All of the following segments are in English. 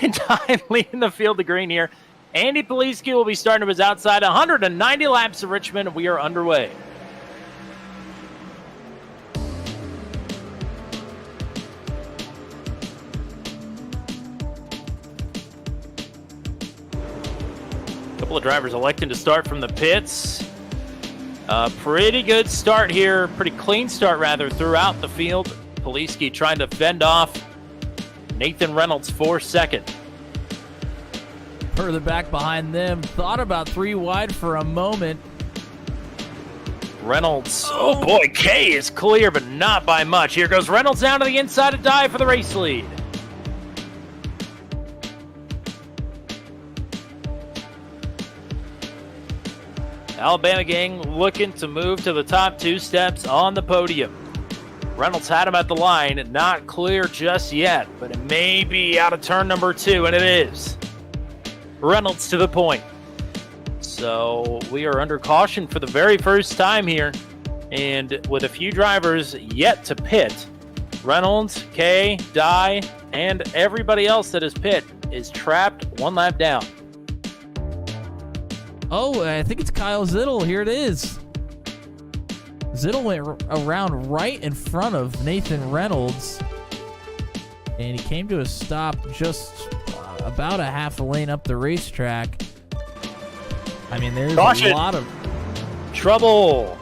second time leading the field to green here. Andy Poliski will be starting to his outside. 190 laps of Richmond. We are underway. A couple of drivers electing to start from the pits. Pretty good start here. Pretty clean start, rather, throughout the field. Poliski trying to fend off Nathan Reynolds for second. Further back behind them. Thought about 3 wide for a moment. Reynolds. Oh boy, Kay is clear, but not by much. Here goes Reynolds down to the inside to dive for the race lead. Alabama gang looking to move to the top 2 steps on the podium. Reynolds had him at the line, not clear just yet, but it may be out of turn number 2, and it is. Reynolds to the point. So we are under caution for the very first time here, and with a few drivers yet to pit, Reynolds, Kay, Dye, and everybody else that is pit is trapped 1 lap down. Oh, I think it's Kyle Zittel. Here it is. Zittel went around right in front of Nathan Reynolds, and he came to a stop just about a half a lane up the racetrack. I mean, there's a lot of trouble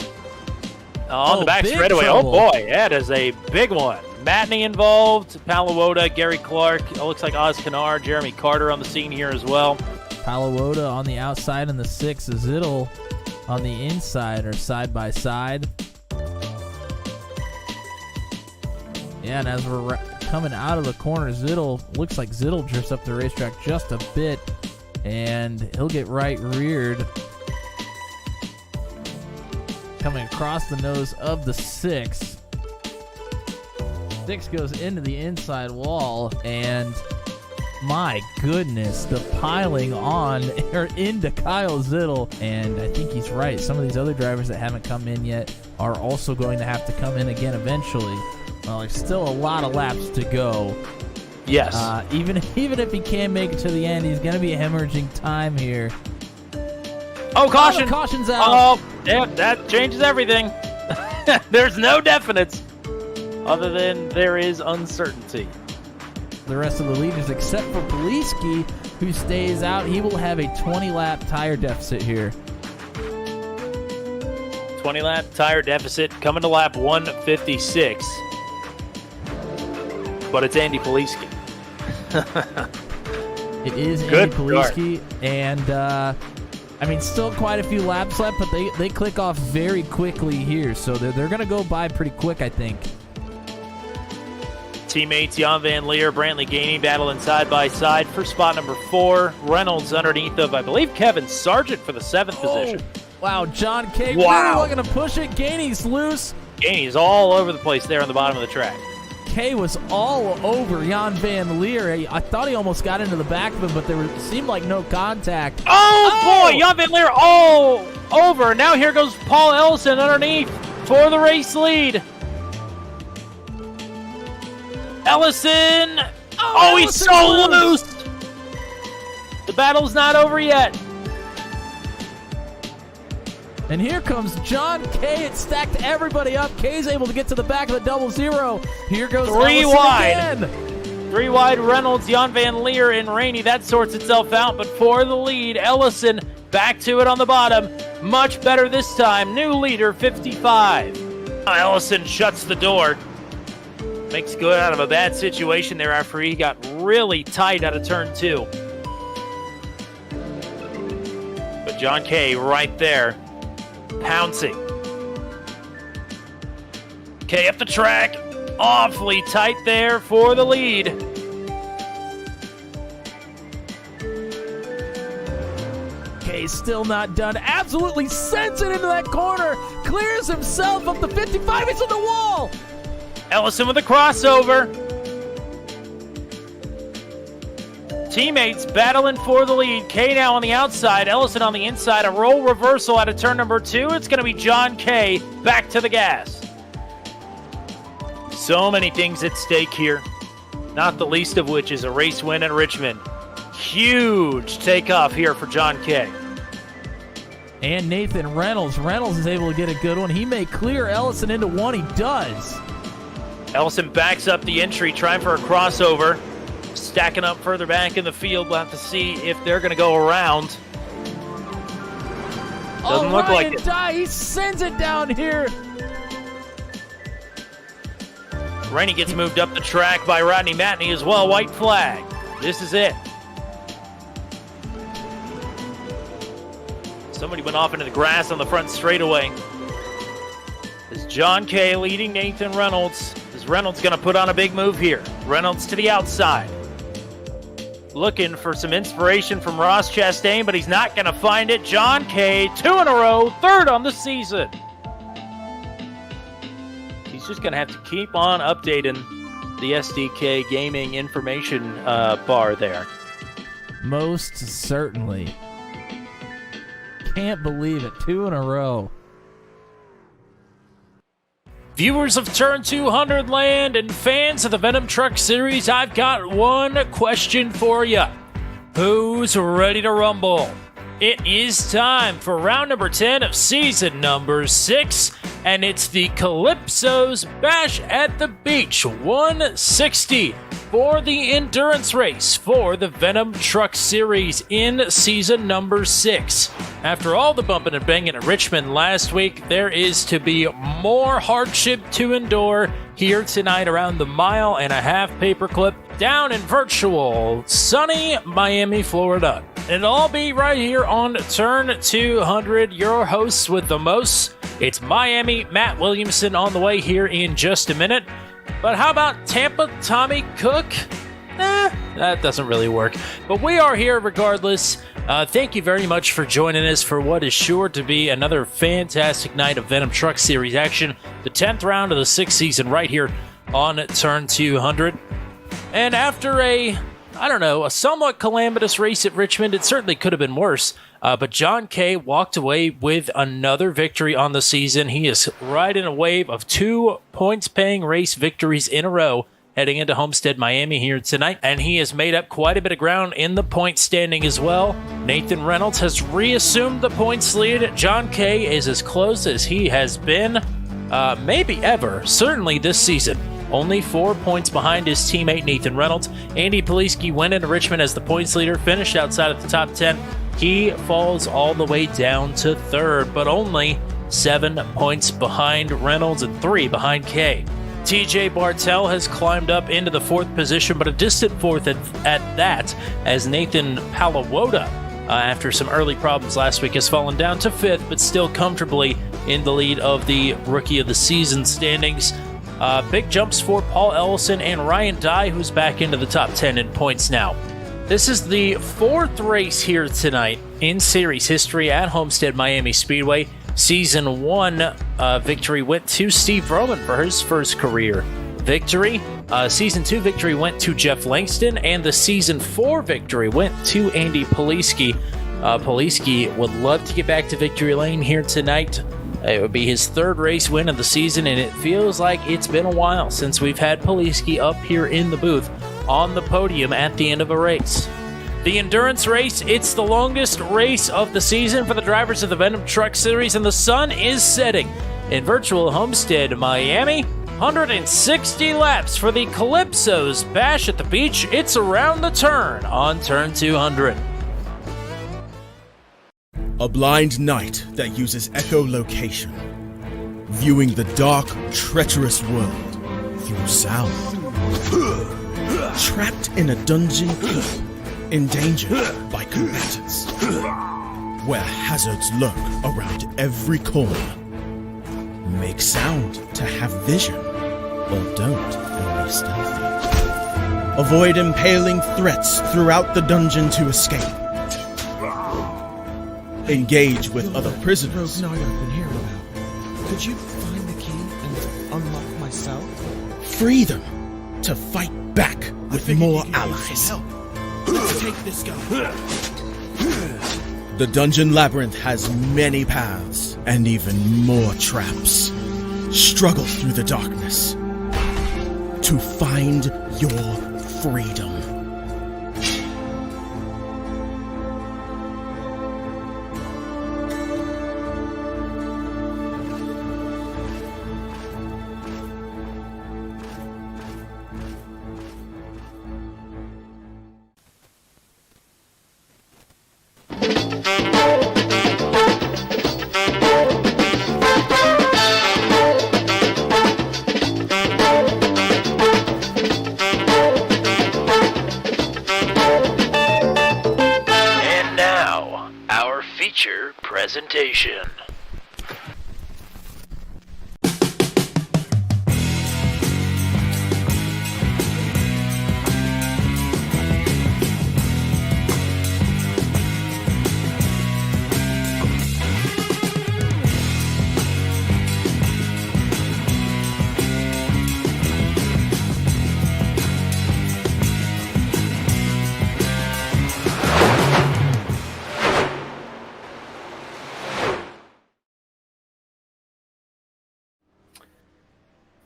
on the back straightaway. Trouble. Oh boy, that is a big one. Matney involved, Paliwoda, Gary Clark. It looks like Oz Kanar, Jeremy Carter on the scene here as well. Paliwoda on the outside in the 6, Zittel on the inside, or side by side. Yeah, and as we're coming out of the corner, looks like Zittel drifts up the racetrack just a bit, and he'll get right reared. Coming across the nose of the 6. 6 goes into the inside wall, and my goodness, the piling on or into Kyle Zittel. And I think he's right. Some of these other drivers that haven't come in yet are also going to have to come in again eventually. Well, there's still a lot of laps to go. Yes. Even if he can make it to the end, he's going to be hemorrhaging time here. Oh, caution! Oh, caution's out. Oh, yeah, that changes everything. There's no definites other than there is uncertainty. The rest of the leaders, except for Poliski, who stays out, he will have a 20-lap tire deficit here. 20-lap tire deficit coming to lap 156. But it's Andy Poliski. It is Good Andy Poliski, and I mean, still quite a few laps left, but they click off very quickly here, so they're going to go by pretty quick, I think. Teammates Jan Van Leer, Brantley Gainey battling side by side for spot number 4. Reynolds underneath of, I believe, Kevin Sargent for the 7th position. Wow, John K. Wow. Really looking to push it. Gainey's loose. Gainey's all over the place there on the bottom of the track. K was all over Jan Van Leer. I thought he almost got into the back of him, but seemed like no contact. Oh, boy, Jan Van Leer all over. Now here goes Paul Ellison underneath for the race lead. Ellison! Oh, he's so loose! The battle's not over yet. And here comes John K. It stacked everybody up. K's able to get to the back of the 00. Here goes 3 Ellison wide. again. 3 wide, Reynolds, Jan Van Leer, and Rainey. That sorts itself out, but for the lead, Ellison back to it on the bottom. Much better this time. New leader, 55. Ellison shuts the door. Makes good out of a bad situation there after he got really tight out of turn 2. But John K. right there, pouncing. K up the track, awfully tight there for the lead. K still not done. Absolutely sends it into that corner. Clears himself up the 55. It's on the wall. Ellison with a crossover. Teammates battling for the lead. K now on the outside, Ellison on the inside. A roll reversal out of turn number 2. It's going to be John K back to the gas. So many things at stake here, not the least of which is a race win in Richmond. Huge takeoff here for John Kay. And Nathan Reynolds. Reynolds is able to get a good one. He may clear Ellison into one. He does. Ellison backs up the entry, trying for a crossover. Stacking up further back in the field. We'll have to see if they're going to go around. Doesn't look like it. He sends it down here. Rainey gets moved up the track by Rodney Matney as well. White flag. This is it. Somebody went off into the grass on the front straightaway. Is John Kay leading Nathan Reynolds? Is Reynolds going to put on a big move here? Reynolds to the outside. Looking for some inspiration from Ross Chastain, but he's not going to find it. John Kay, 2 in a row, 3rd on the season. He's just going to have to keep on updating the SDK gaming information bar there. Most certainly. Can't believe it. 2 in a row. Viewers of Turn 200 Land and fans of the Venom Truck Series, I've got one question for you. Who's ready to rumble? It is time for round number 10 of season number 6, and it's the Calypso's Bash at the Beach 160 for the endurance race for the Venom Truck Series in season number 6. After all the bumping and banging at Richmond last week, there is to be more hardship to endure here tonight around the 1.5 mile paperclip down in virtual sunny Miami, Florida. It'll all be right here on Turn 200. Your hosts with the most. It's Miami, Matt Williamson on the way here in just a minute. But how about Tampa, Tommy Cook? That doesn't really work. But we are here regardless. Thank you very much for joining us for what is sure to be another fantastic night of Venom Truck Series action. The 10th round of the 6th season right here on Turn 200. And after a somewhat calamitous race at Richmond, it certainly could have been worse. But John Kay walked away with another victory on the season. He is riding a wave of 2 points-paying race victories in a row heading into Homestead-Miami here tonight. And he has made up quite a bit of ground in the point standing as well. Nathan Reynolds has reassumed the points lead. John Kay is as close as he has been maybe ever, certainly this season. Only 4 points behind his teammate Nathan Reynolds. Andy Poliski went into Richmond as the points leader, finished outside of the top 10. He falls all the way down to 3rd, but only 7 points behind Reynolds and 3 behind Kay. TJ Bartell has climbed up into the 4th position, but a distant 4th at that, as Nathan Palawoda, after some early problems last week, has fallen down to 5th, but still comfortably in the lead of the Rookie of the Season standings. Big jumps for Paul Ellison and Ryan Dye, who's back into the top 10 in points now. This is the 4th race here tonight in series history at Homestead-Miami Speedway. Season 1 victory went to Steve Roman for his first career victory. Season 2 victory went to Jeff Langston, and the Season 4 victory went to Andy Poliski. Poliski would love to get back to victory lane here tonight. It would be his 3rd race win of the season, and it feels like it's been a while since we've had Poliski up here in the booth on the podium at the end of a race. The endurance race, it's the longest race of the season for the drivers of the Venom Truck Series, and the sun is setting in virtual Homestead-Miami. 160 laps for the Calypso's Bash at the Beach. It's around the turn on Turn 200. A blind knight that uses echolocation, viewing the dark, treacherous world through sound. Trapped in a dungeon, endangered by combatants, where hazards lurk around every corner. Make sound to have vision, or don't and be stealthy. Avoid impaling threats throughout the dungeon to escape. Engage with other prisoners. Rogue Knight I've been hearing about. Could you find the key and unlock my cell? Free them to fight back with more allies. Let's take this guy. The Dungeon Labyrinth has many paths and even more traps. Struggle through the darkness to find your freedom. feature presentation.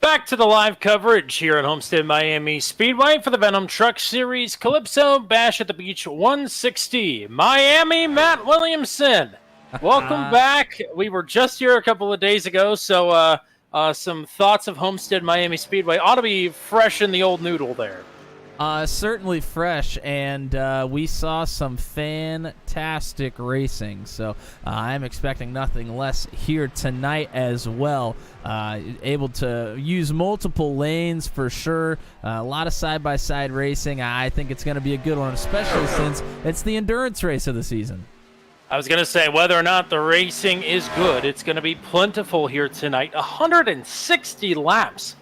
Back to the live coverage here at Homestead-Miami Speedway for the Venom Truck Series Calypso Bash at the Beach 160. Miami, Matt Williamson. Welcome back. We were just here a couple of days ago, so some thoughts of Homestead-Miami Speedway ought to be fresh in the old noodle there. Certainly fresh, and we saw some fantastic racing, so I'm expecting nothing less here tonight as well. Able to use multiple lanes for sure. A lot of side-by-side racing. I think it's going to be a good one, especially since it's the endurance race of the season. I was going to say, whether or not the racing is good, it's going to be plentiful here tonight. 160 laps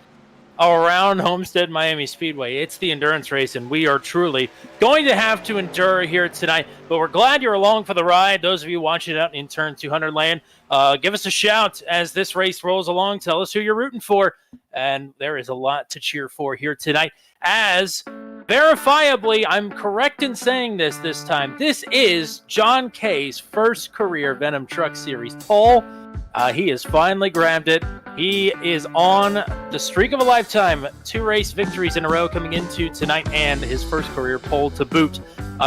around Homestead-Miami Speedway. It's the endurance race, and we are truly going to have to endure here tonight. But we're glad you're along for the ride. Those of you watching it out in turn 200 lane, give us a shout as this race rolls along. Tell us who you're rooting for. And there is a lot to cheer for here tonight. As verifiably, I'm correct in saying this time, this is John K's first career Venom Truck Series pole. He has finally grabbed it. He is on the streak of a lifetime. 2 race victories in a row coming into tonight, and his first career pole to boot.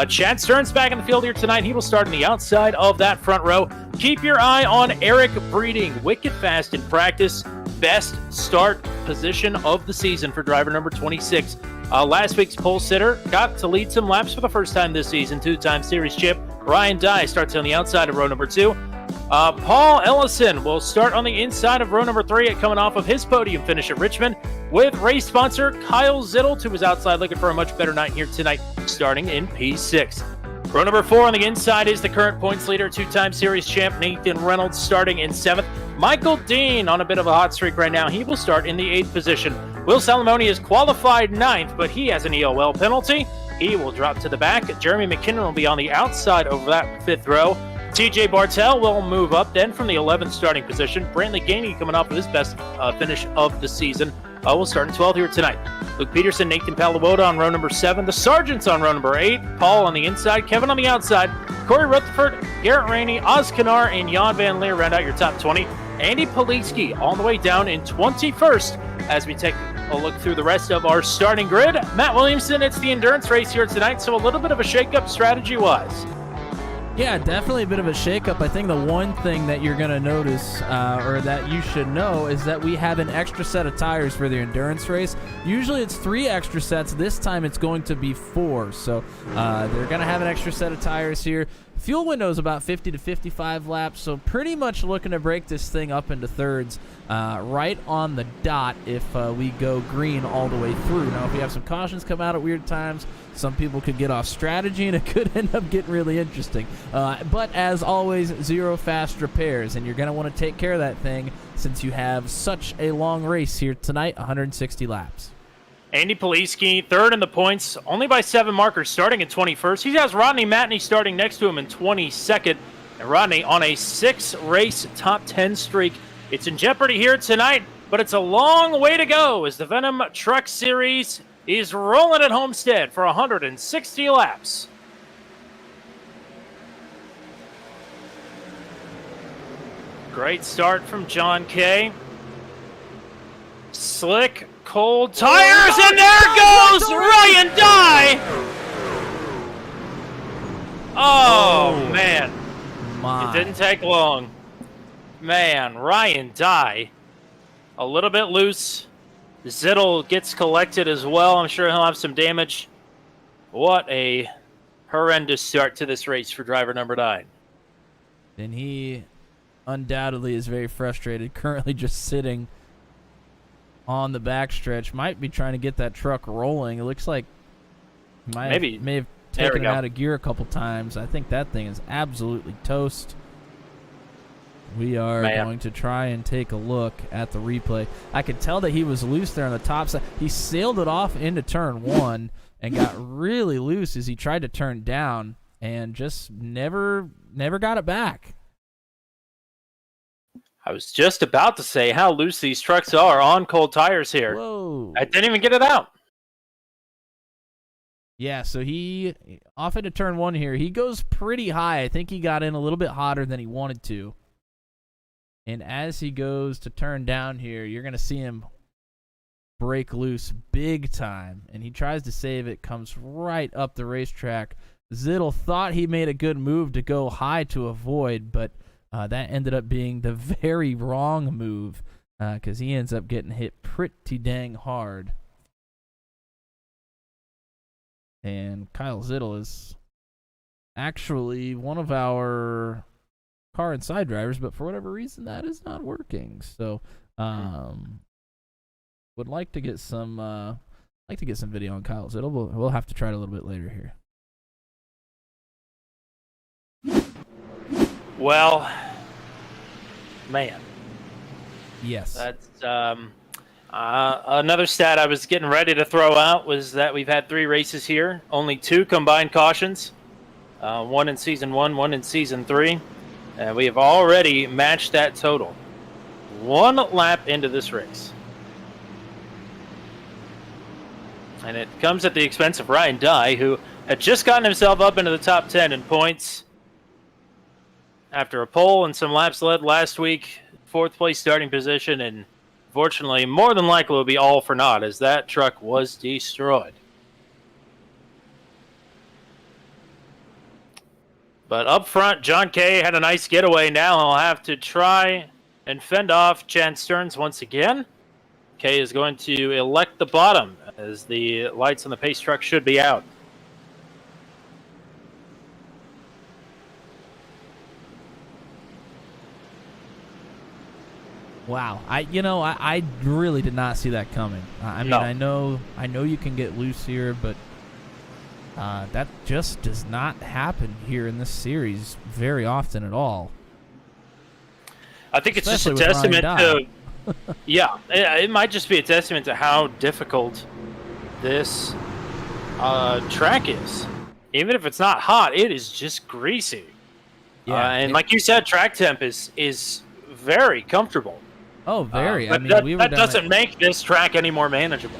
Chad Stern's back in the field here tonight. He will start on the outside of that front row. Keep your eye on Eric Breeding. Wicked fast in practice. Best start position of the season for driver number 26. Last week's pole sitter got to lead some laps for the first time this season. 2-time series champ Ryan Dye starts on the outside of row number 2. Paul Ellison will start on the inside of row number 3 coming off of his podium finish at Richmond, with race sponsor Kyle Zittel to his outside, looking for a much better night here tonight, starting in P6. Row number 4 on the inside is the current points leader, 2-time series champ Nathan Reynolds, starting in 7th. Michael Dean on a bit of a hot streak right now. He will start in the 8th position. Will Salamone is qualified 9th, but he has an EOL penalty. He will drop to the back. Jeremy McKinnon will be on the outside over that 5th row. TJ Bartel will move up then from the 11th starting position. Brantley Gainey, coming off of his best finish of the season, will start in 12th here tonight. Luke Peterson, Nathan Palawoda on row number 7. The Sargents on row number 8. Paul on the inside. Kevin on the outside. Corey Rutherford, Garrett Rainey, Oz Kanar, and Jan Van Leer round out your top 20. Andy Politzky all the way down in 21st as we take a look through the rest of our starting grid. Matt Williamson, it's the endurance race here tonight, so a little bit of a shake-up strategy-wise. Yeah, definitely a bit of a shakeup. I think the one thing that you're going to notice, or that you should know, is that we have an extra set of tires for the endurance race. Usually it's 3 extra sets. This time it's going to be 4. So they're going to have an extra set of tires here. Fuel window is about 50 to 55 laps, so pretty much looking to break this thing up into thirds right on the dot if we go green all the way through. Now, if we have some cautions come out at weird times, some people could get off strategy, and it could end up getting really interesting. But as always, 0 fast repairs, and you're going to want to take care of that thing since you have such a long race here tonight, 160 laps. Andy Politzky, 3rd in the points, only by 7 markers, starting in 21st. He has Rodney Matney starting next to him in 22nd. And Rodney on a 6-race top 10 streak. It's in jeopardy here tonight, but it's a long way to go as the Venom Truck Series is rolling at Homestead for 160 laps. Great start from John Kay. Slick, cold tires, and there goes Ryan Dye! Oh, man. My. It didn't take long. Man, Ryan Dye, a little bit loose. Zittel gets collected as well. I'm sure he'll have some damage. What a horrendous start to this race for driver number 9. And he undoubtedly is very frustrated, currently just sitting on the backstretch. Might be trying to get that truck rolling. It looks like he may have taken it out of gear a couple times. I think that thing is absolutely toast. We are going to try and take a look at the replay. I could tell that he was loose there on the top side. He sailed it off into turn 1 and got really loose as he tried to turn down and just never got it back. I was just about to say how loose these trucks are on cold tires here. Whoa. I didn't even get it out. Yeah, so he, off into turn 1 here, he goes pretty high. I think he got in a little bit hotter than he wanted to. And as he goes to turn down here, you're going to see him break loose big time. And he tries to save it, comes right up the racetrack. Zittel thought he made a good move to go high to avoid, but that ended up being the very wrong move because he ends up getting hit pretty dang hard. And Kyle Zittel is actually one of our car inside drivers, but for whatever reason that is not working. So would like to get some video on Kyle Zittel. We'll have to try it a little bit later here. Well, man. Yes. That's another stat I was getting ready to throw out was that we've had 3 races here, only 2 combined cautions, 1 in Season 1, 1 in Season 3, and we have already matched that total. 1 lap into this race. And it comes at the expense of Ryan Dye, who had just gotten himself up into the top 10 in points after a pole and some laps led last week. 4th place starting position, and fortunately, more than likely will be all for naught as that truck was destroyed. But up front, John Kay had a nice getaway. Now he'll have to try and fend off Chad Stearns once again. Kay is going to elect the bottom as the lights on the pace truck should be out. Wow, I really did not see that coming. I mean, no. I know you can get loose here, but that just does not happen here in this series very often at all. I think it's Especially just a testament to, yeah, it might just be a testament to how difficult this track is. Even if it's not hot, it is just greasy. Yeah, and like you said, track temp is very comfortable. Oh, very. But that doesn't make this track any more manageable.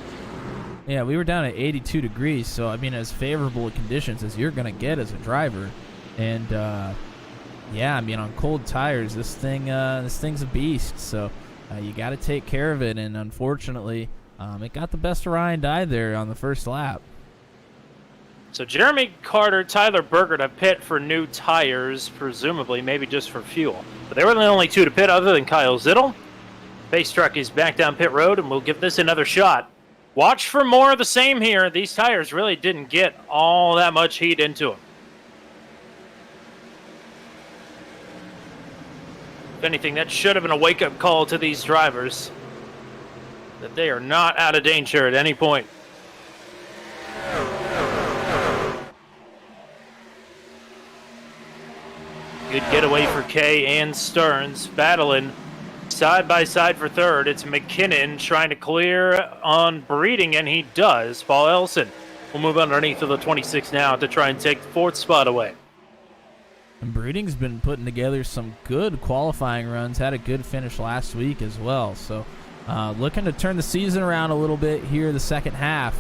Yeah, we were down at 82 degrees, so I mean, as favorable conditions as you're going to get as a driver. And yeah, I mean, on cold tires, this thing's a beast. So you got to take care of it. And unfortunately, it got the best of Ryan Dye there on the first lap. So Jeremy Carter, Tyler Berger to pit for new tires, presumably, maybe just for fuel. But they were the only 2 to pit other than Kyle Zittel. Pace truck is back down pit road, and we'll give this another shot. Watch for more of the same here. These tires really didn't get all that much heat into them. If anything, that should have been a wake-up call to these drivers that they are not out of danger at any point. Good getaway for Kay and Stearns, battling side by side for third. It's McKinnon trying to clear on Breeding, and he does. Paul Elson will move underneath of the 26 now to try and take the 4th spot away. And Breeding's been putting together some good qualifying runs, had a good finish last week as well. So looking to turn the season around a little bit here the second half.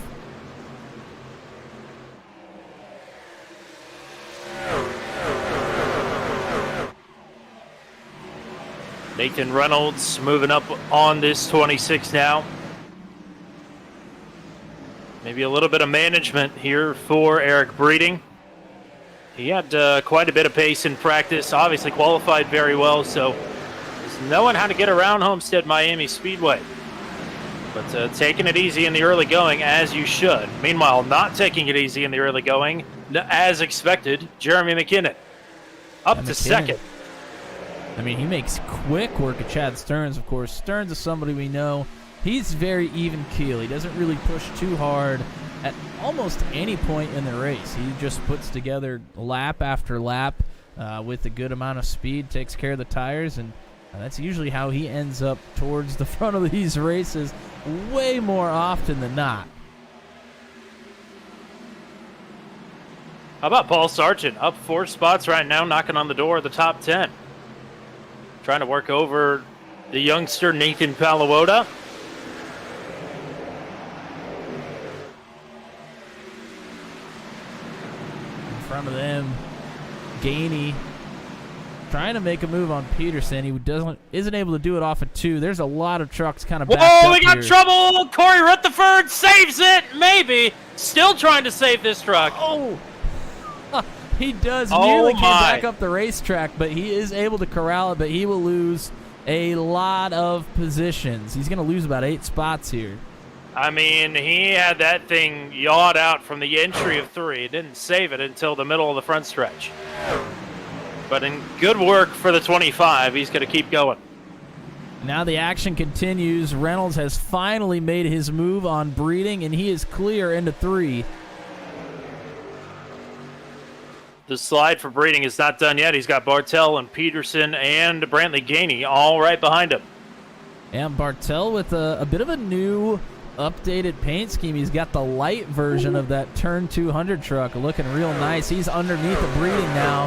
Nathan Reynolds moving up on this 26 now. Maybe a little bit of management here for Eric Breeding. He had quite a bit of pace in practice, obviously qualified very well, so he's knowing how to get around Homestead-Miami Speedway. But taking it easy in the early going, as you should. Meanwhile, not taking it easy in the early going, as expected, Jeremy McKinnon. Up to second. I mean, he makes quick work of Chad Stearns, of course. Stearns is somebody we know. He's very even keel. He doesn't really push too hard at almost any point in the race. He just puts together lap after lap, with a good amount of speed, takes care of the tires, and that's usually how he ends up towards the front of these races way more often than not. How about Paul Sargent? Up 4 spots right now, knocking on the door of the top 10. Trying to work over the youngster Nathan Palawota. In front of them, Gainey trying to make a move on Peterson. He isn't able to do it off of 2. There's a lot of trucks kind of backed up. Whoa, we got here. trouble! Corey Rutherford saves it! Maybe. Still trying to save this truck. Oh! He does Oh nearly get my. back up the racetrack, but he is able to corral it, but he will lose a lot of positions. He's going to lose about 8 spots here. I mean, he had that thing yawed out from the entry of 3. Didn't save it until the middle of the front stretch. But in good work for the 25, he's going to keep going. Now the action continues. Reynolds has finally made his move on Breeding, and he is clear into 3. The slide for Breeding is not done yet. He's got Bartel and Peterson and Brantley Gainey all right behind him. And Bartel with a bit of a new updated paint scheme. He's got the light version of that Turn 200 truck looking real nice. He's underneath the Breeding now.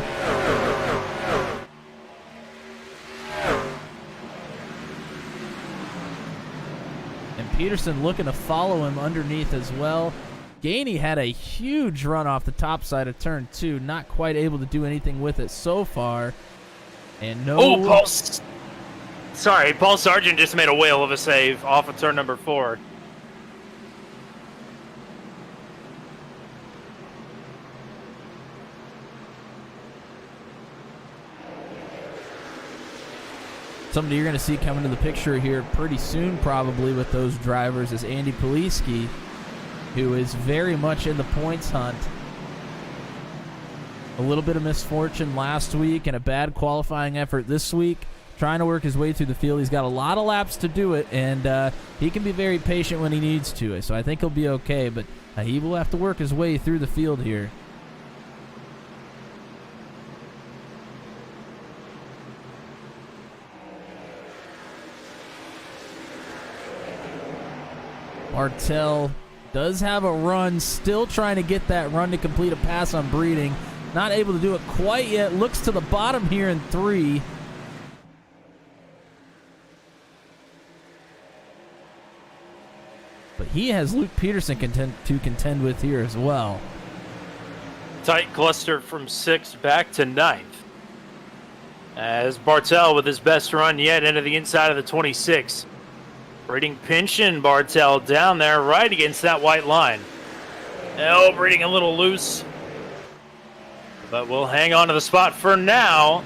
And Peterson looking to follow him underneath as well. Gainey had a huge run off the top side of Turn 2. Not quite able to do anything with it so far. And no... Oh, Paul Sargent just made a whale of a save off of turn number 4. Somebody you're going to see coming to the picture here pretty soon probably with those drivers is Andy Poliski, who is very much in the points hunt. A little bit of misfortune last week and a bad qualifying effort this week. Trying to work his way through the field. He's got a lot of laps to do it, and he can be very patient when he needs to. So I think he'll be okay, but he will have to work his way through the field here. Bartel does have a run, still trying to get that run to complete a pass on Breeding. Not able to do it quite yet. Looks to the bottom here in 3. But he has Luke Peterson to contend with here as well. Tight cluster from 6th back to 9th. As Bartel with his best run yet into the inside of the 26. Breeding pinching Bartel down there right against that white line. Oh, Breeding a little loose. But we'll hang on to the spot for now.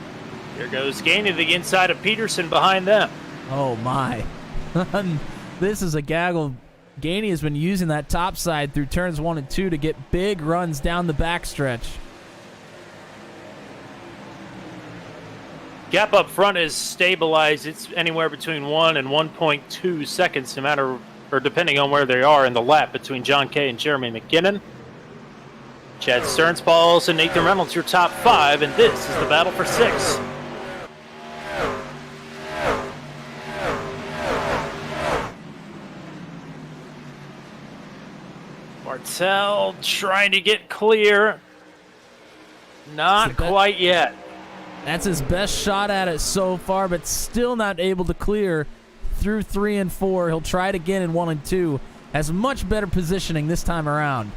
Here goes Gainey to the inside of Peterson behind them. Oh, my. This is a gaggle. Gainey has been using that top side through turns 1 and 2 to get big runs down the backstretch. Gap up front is stabilized. It's anywhere between 1 and 1.2 seconds, no matter or depending on where they are in the lap between John Kay and Jeremy McKinnon. Chad Stearns, Paul Olsen, Nathan Reynolds, your top 5, and this is the battle for 6. Bartel trying to get clear. Not quite yet. That's his best shot at it so far, but still not able to clear through 3 and 4. He'll try it again in 1 and 2. Has much better positioning this time around.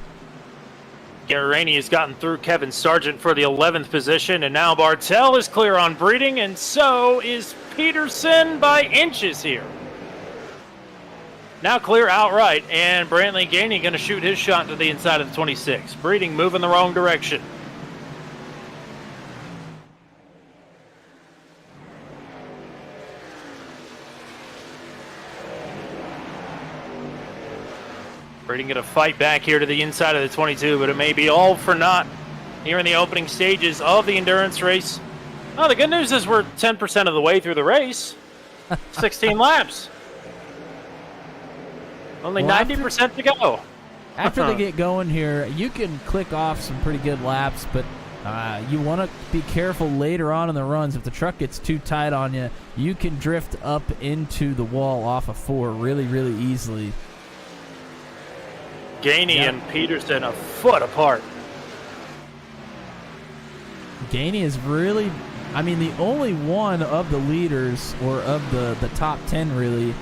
Gary Rainey has gotten through Kevin Sargent for the 11th position, and now Bartel is clear on Breeding, and so is Peterson by inches here. Now clear outright, and Brantley Gainey going to shoot his shot to the inside of the 26. Breeding moving the wrong direction. Breeding going to fight back here to the inside of the 22, but it may be all for naught here in the opening stages of the endurance race. Oh, the good news is we're 10% of the way through the race. 16 laps. Only 90% to go. After they get going here, you can click off some pretty good laps, but You want to be careful later on in the runs. If the truck gets too tight on you, you can drift up into the wall off of 4 really, really easily. Gainey and Peterson a foot apart. Gainey is really, I mean, the only one of the leaders or of the top 10 really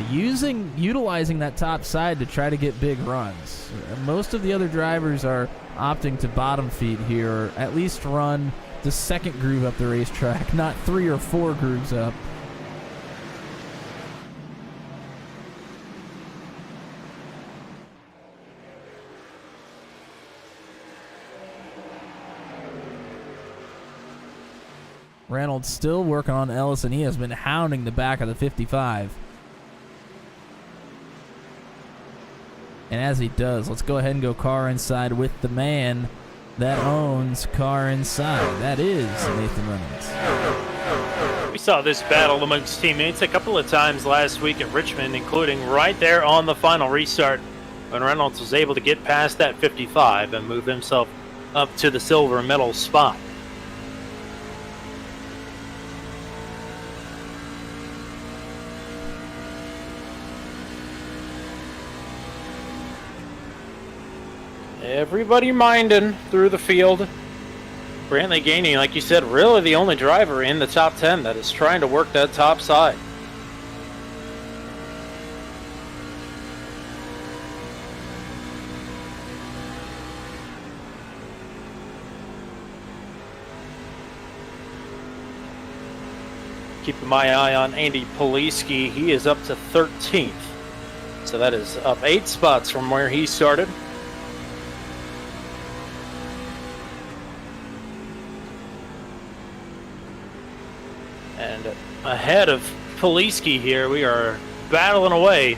utilizing that top side to try to get big runs. Most of the other drivers are opting to bottom feed here, or at least run the second groove up the racetrack, not 3 or 4 grooves up. Reynolds still working on Ellison. He has been hounding the back of the 55. And as he does, let's go ahead and go car inside with the man that owns car inside. That is Nathan Reynolds. We saw this battle amongst teammates a couple of times last week at Richmond, including right there on the final restart when Reynolds was able to get past that 55 and move himself up to the silver medal spot. Everybody minding through the field. Brantley Gainey, like you said, really the only driver in the top 10 that is trying to work that top side. Keeping my eye on Andy Poliski. He is up to 13th. So that is up 8 spots from where he started. And ahead of Poliski here, we are battling away.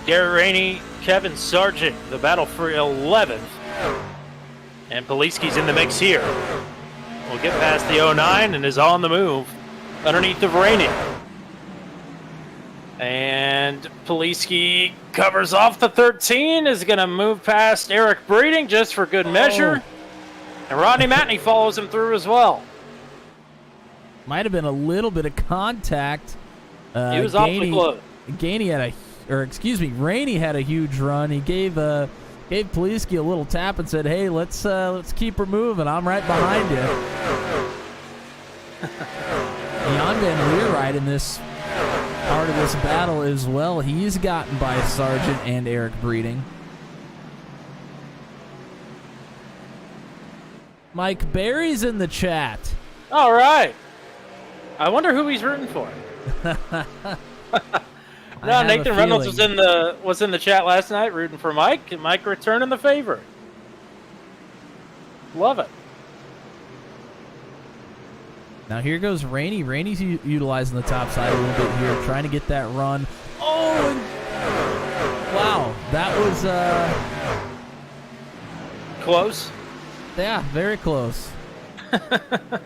Garrett Rainey, Kevin Sargent, the battle for 11th. And Poliski's in the mix here. We'll get past the 09 and is on the move underneath of Rainey. And Poliski covers off the 13, is going to move past Eric Breeding just for good measure. And Rodney Matney follows him through as well. Might have been a little bit of contact. He was awfully close. Rainey had a huge run. He gave Poliski a little tap and said, "Hey, let's keep her moving. I'm right behind you." Jan Van Leeride in this part of this battle as well. He's gotten by Sargent and Eric Breeding. Mike Barry's in the chat. All right. I wonder who he's rooting for. No, Nathan Reynolds was in the chat last night rooting for Mike, and Mike returning the favor. Love it. Now here goes Rainey. Rainey's utilizing the top side a little bit here, trying to get that run. Oh, and wow, that was close. Yeah, very close. I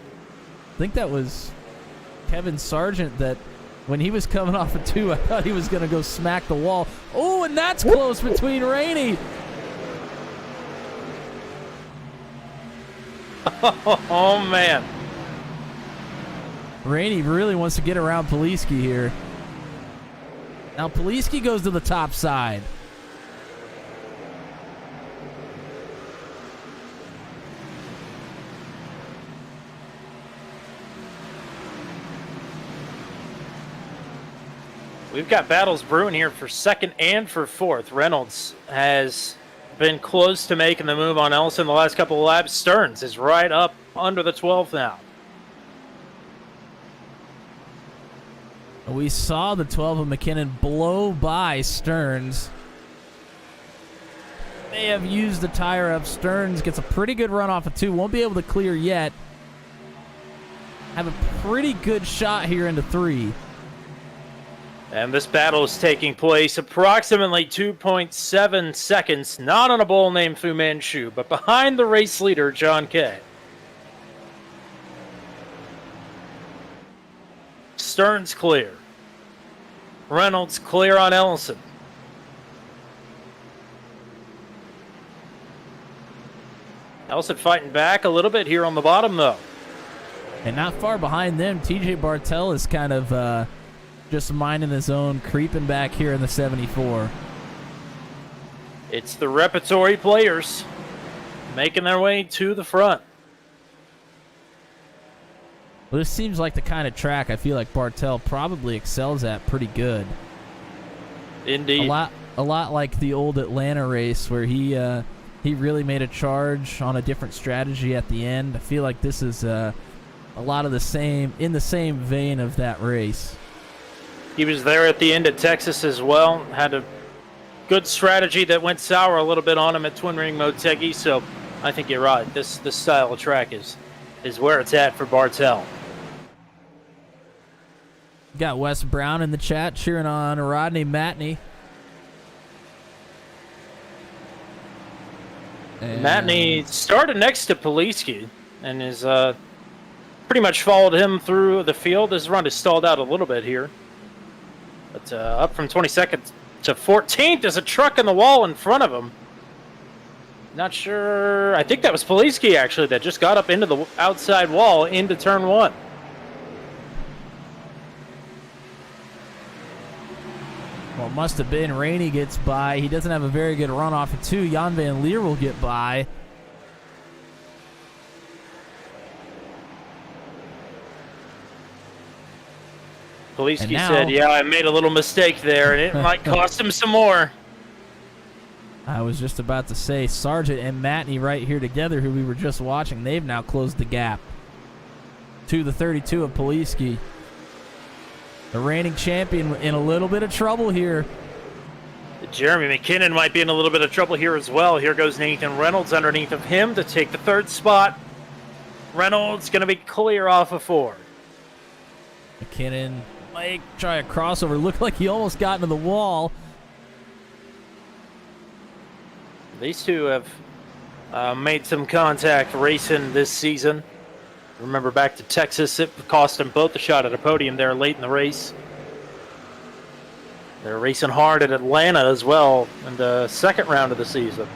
think that was Kevin Sargent that when he was coming off a 2, I thought he was going to go smack the wall. Oh, and that's close between Rainey. Oh, man. Rainey really wants to get around Poliski here. Now Poliski goes to the top side. We've got battles brewing here for second and for fourth. Reynolds has been close to making the move on Ellison the last couple of laps. Stearns is right up under the 12th now. We saw the 12 of McKinnon blow by Stearns. May have used the tire up. Stearns gets a pretty good run off of 2. Won't be able to clear yet. Have a pretty good shot here into 3. And this battle is taking place approximately 2.7 seconds, not on a bull named Fu Manchu, but behind the race leader, John Kay. Stearns clear. Reynolds clear on Ellison. Ellison fighting back a little bit here on the bottom, though. And not far behind them, TJ Bartel is kind of just minding his own, creeping back here in the 74. It's the repertory players making their way to the front. Well, this seems like the kind of track I feel like Bartel probably excels at pretty good. Indeed. A lot like the old Atlanta race where he really made a charge on a different strategy at the end. I feel like this is a lot of the same, in the same vein of that race. He was there at the end at Texas as well. Had a good strategy that went sour a little bit on him at Twin Ring Motegi, so I think you're right. This style of track is where it's at for Bartel. Got Wes Brown in the chat cheering on Rodney Matney. And Matney started next to Poliski and is pretty much followed him through the field. His run has stalled out a little bit here. But up from 22nd to 14th, there's a truck in the wall in front of him. Not sure. I think that was Poliski, actually, that just got up into the outside wall into turn 1. Well, it must have been. Rainey gets by. He doesn't have a very good run off of 2. Jan Van Leer will get by. Poliski said, yeah, I made a little mistake there, and it might cost him some more. I was just about to say, Sargent and Matney right here together, who we were just watching, they've now closed the gap to the 32 of Poliski. The reigning champion in a little bit of trouble here. Jeremy McKinnon might be in a little bit of trouble here as well. Here goes Nathan Reynolds underneath of him to take the 3rd spot. Reynolds going to be clear off of 4. McKinnon might try a crossover. Looked like he almost got into the wall. These two have made some contact racing this season. Remember back to Texas, it cost them both a shot at a podium there late in the race. They're racing hard at Atlanta as well in the 2nd round of the season.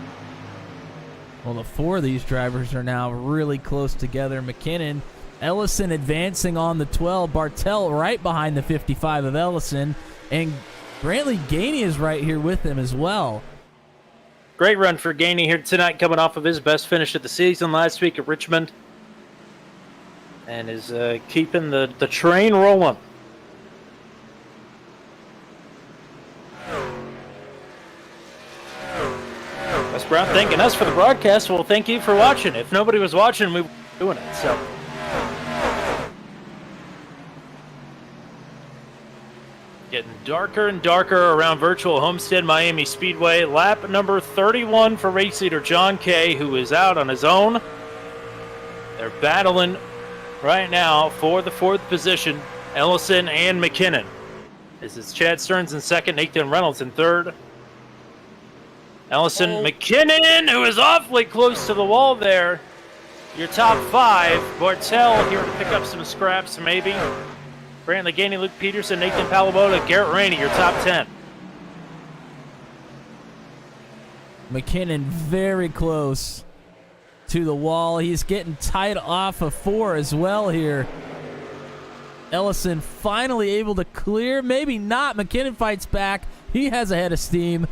Well, the 4 of these drivers are now really close together. McKinnon, Ellison advancing on the 12, Bartel right behind the 55 of Ellison, and Brantley Gainey is right here with them as well. Great run for Gainey here tonight, coming off of his best finish of the season last week at Richmond. And is keeping the train rolling. Wes Brown thanking us for the broadcast. Well, thank you for watching. If nobody was watching, we were doing it. So, getting darker and darker around virtual Homestead-Miami Speedway. Lap number 31 for race leader John Kay, who is out on his own. They're battling right now for the 4th position, Ellison and McKinnon. This is Chad Stearns in 2nd, Nathan Reynolds in 3rd. Ellison, McKinnon, who is awfully close to the wall there. Your top 5. Bartel here to pick up some scraps, maybe. Brantley Gainey, Luke Peterson, Nathan Palabota, Garrett Rainey, your top 10. McKinnon very close to the wall. He's getting tied off of 4 as well here. Ellison finally able to clear. Maybe not. McKinnon fights back. He has a head of steam.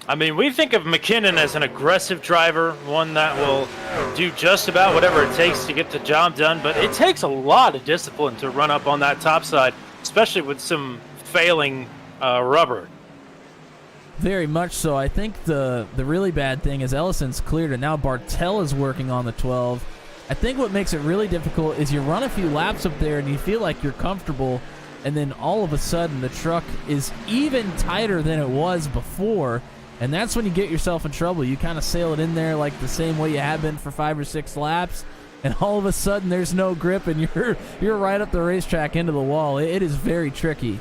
I mean, we think of McKinnon as an aggressive driver, one that will do just about whatever it takes to get the job done, but it takes a lot of discipline to run up on that top side, especially with some failing rubber. Very much so. I think the really bad thing is Ellison's cleared, and now Bartel is working on the 12. I think what makes it really difficult is you run a few laps up there and you feel like you're comfortable, and then all of a sudden the truck is even tighter than it was before. And that's when you get yourself in trouble. You kind of sail it in there like the same way you have been for 5 or 6 laps, and all of a sudden there's no grip, and you're right up the racetrack into the wall. It is very tricky.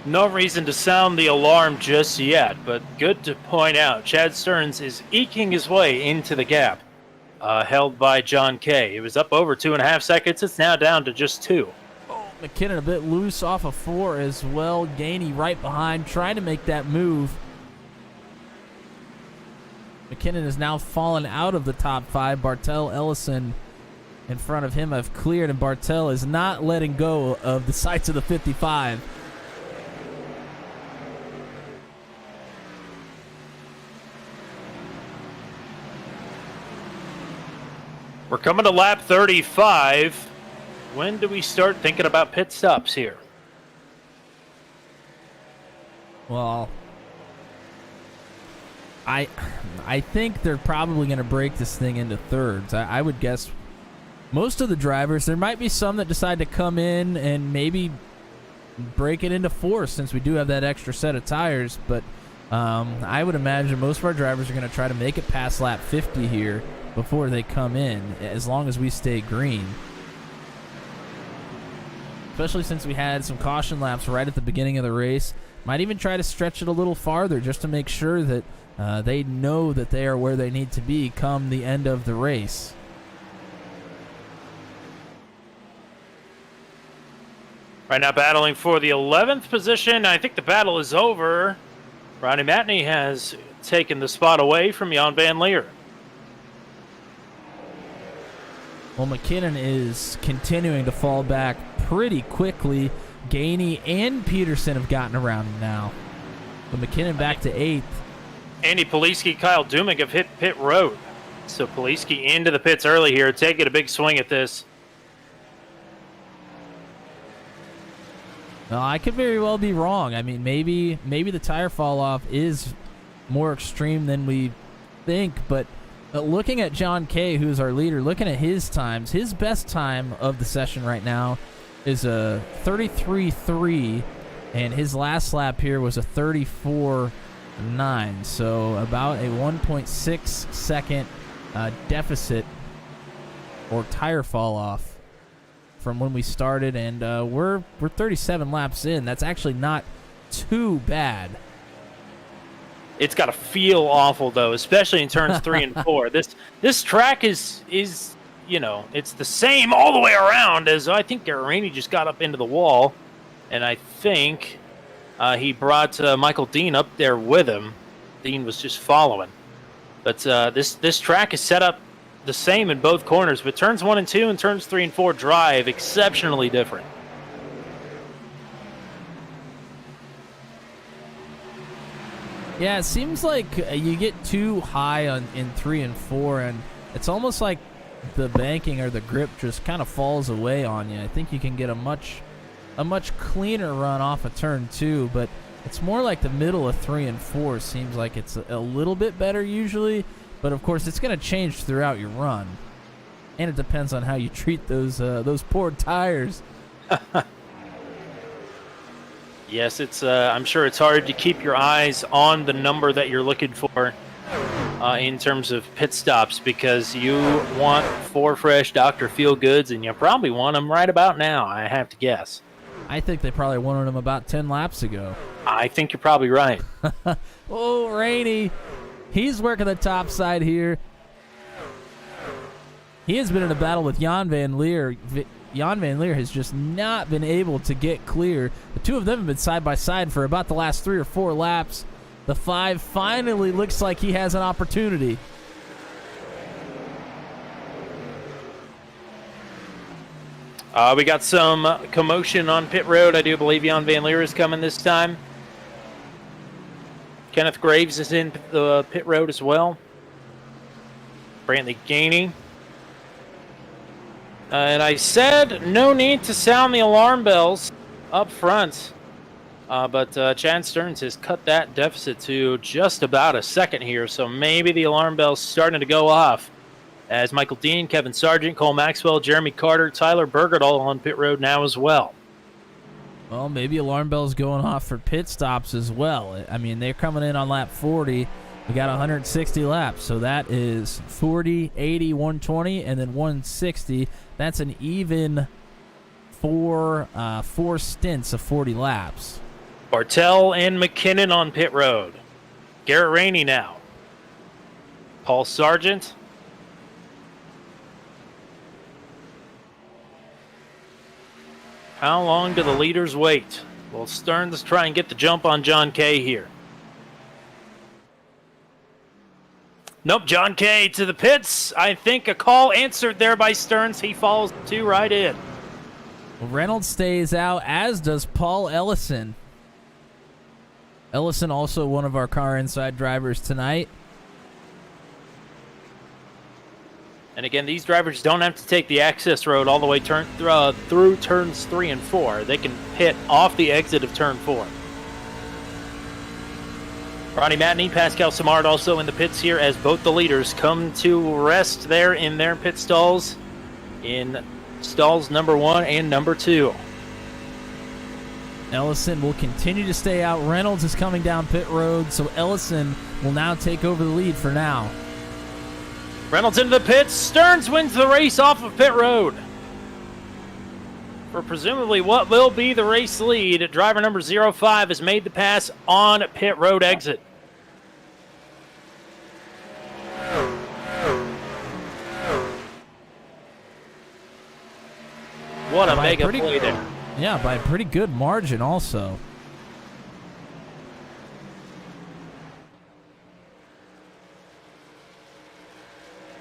No reason to sound the alarm just yet, but good to point out, Chad Stearns is eking his way into the gap, held by John Kay. It was up over 2.5 seconds. It's now down to just 2. McKinnon a bit loose off of 4 as well. Gainey right behind, trying to make that move. McKinnon has now fallen out of the top 5. Bartel, Ellison in front of him have cleared, and Bartel is not letting go of the sights of the 55. We're coming to lap 35. When do we start thinking about pit stops here? Well, I think they're probably going to break this thing into thirds. I would guess most of the drivers, there might be some that decide to come in and maybe break it into fourths since we do have that extra set of tires. But I would imagine most of our drivers are going to try to make it past lap 50 here before they come in, as long as we stay green. Especially since we had some caution laps right at the beginning of the race. Might even try to stretch it a little farther just to make sure that they know that they are where they need to be come the end of the race. Right now battling for the 11th position. I think the battle is over. Ronnie Matney has taken the spot away from Jan Van Leer. Well, McKinnon is continuing to fall back pretty quickly. Gainey and Peterson have gotten around him now. But McKinnon back to 8th. Andy Poliski, Kyle Dumig have hit pit road. So Poliski into the pits early here, taking a big swing at this. Well, I could very well be wrong. I mean, maybe the tire fall off is more extreme than we think, but looking at John Kay, who's our leader, looking at his times, his best time of the session right now is a 33.3, and his last lap here was a 34.9, so about a 1.6 second deficit or tire fall off from when we started, and we're 37 laps in. That's actually not too bad. It's got to feel awful though, especially in turns 3 and 4. This track is you know, it's the same all the way around. As I think Garrini just got up into the wall, and I think he brought Michael Dean up there with him. Dean was just following, but this track is set up the same in both corners, but turns 1 and 2 and turns 3 and 4 drive exceptionally different. Yeah, it seems like you get too high in 3 and 4, and it's almost like the banking or the grip just kind of falls away on you. I think you can get a much cleaner run off of turn 2, but it's more like the middle of 3 and 4 seems like it's a little bit better usually, but of course it's going to change throughout your run, and it depends on how you treat those poor tires. Yes, it's. I'm sure it's hard to keep your eyes on the number that you're looking for in terms of pit stops, because you want 4 fresh Dr. Feelgoods, and you probably want them right about now, I have to guess. I think they probably wanted them about 10 laps ago. I think you're probably right. Oh, Rainey. He's working the top side here. He has been in a battle with Jan Van Leer. Jan Van Leer has just not been able to get clear. The two of them have been side by side for about the last 3 or 4 laps. The 5 finally looks like he has an opportunity. We got some commotion on pit road. I do believe Jan Van Leer is coming this time. Kenneth Graves is in the pit road as well. Brantley Gainey. And I said no need to sound the alarm bells up front. But Chad Stearns has cut that deficit to just about a second here. So maybe the alarm bell's starting to go off. As Michael Dean, Kevin Sargent, Cole Maxwell, Jeremy Carter, Tyler Bergert all on pit road now as well. Well, maybe alarm bells going off for pit stops as well. I mean, they're coming in on lap 40. We got 160 laps, so that is 40, 80, 120, and then 160. That's an even four stints of 40 laps. Bartel and McKinnon on pit road. Garrett Rainey now. Paul Sargent. How long do the leaders wait? Well, Stearns try and get the jump on John Kay here. Nope, John Kay to the pits. I think a call answered there by Stearns. He falls right in. Reynolds stays out, as does Paul Ellison. Ellison also one of our car inside drivers tonight. And again, these drivers don't have to take the access road all the way through turns 3 and 4. They can pit off the exit of turn 4. Ronnie Matney, Pascal Simard also in the pits here as both the leaders come to rest there in their pit stalls in stalls number 1 and number 2. Ellison will continue to stay out. Reynolds is coming down pit road, so Ellison will now take over the lead for now. Reynolds into the pits. Stearns wins the race off of pit road. For presumably what will be the race lead, driver number 05 has made the pass on pit road exit. What a mega play there. Yeah, by a pretty good margin also.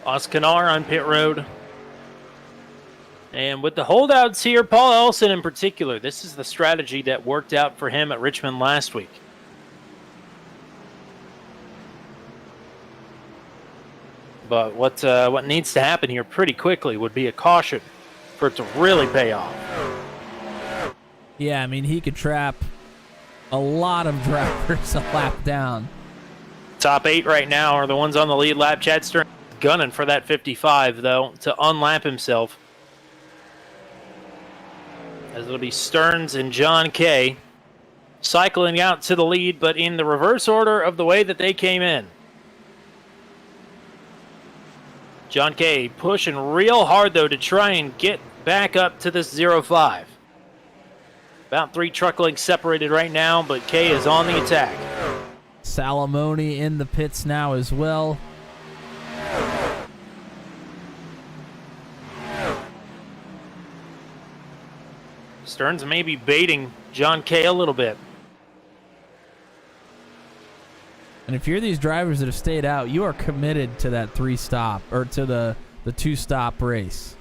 Oskanar on pit road. And with the holdouts here, Paul Ellison in particular, this is the strategy that worked out for him at Richmond last week. But what needs to happen here pretty quickly would be a caution for it to really pay off. Yeah, I mean, he could trap a lot of drivers a lap down. Top 8 right now are the ones on the lead lap. Chad Stearns gunning for that 55, though, to unlap himself. As it'll be Stearns and John Kay cycling out to the lead, but in the reverse order of the way that they came in. John Kay pushing real hard, though, to try and get back up to this 05. About 3 truck lengths separated right now, but Kay is on the attack. Salamone in the pits now as well. Stearns may be baiting John Kay a little bit. And if you're these drivers that have stayed out, you are committed to that 3-stop, or to the 2-stop race.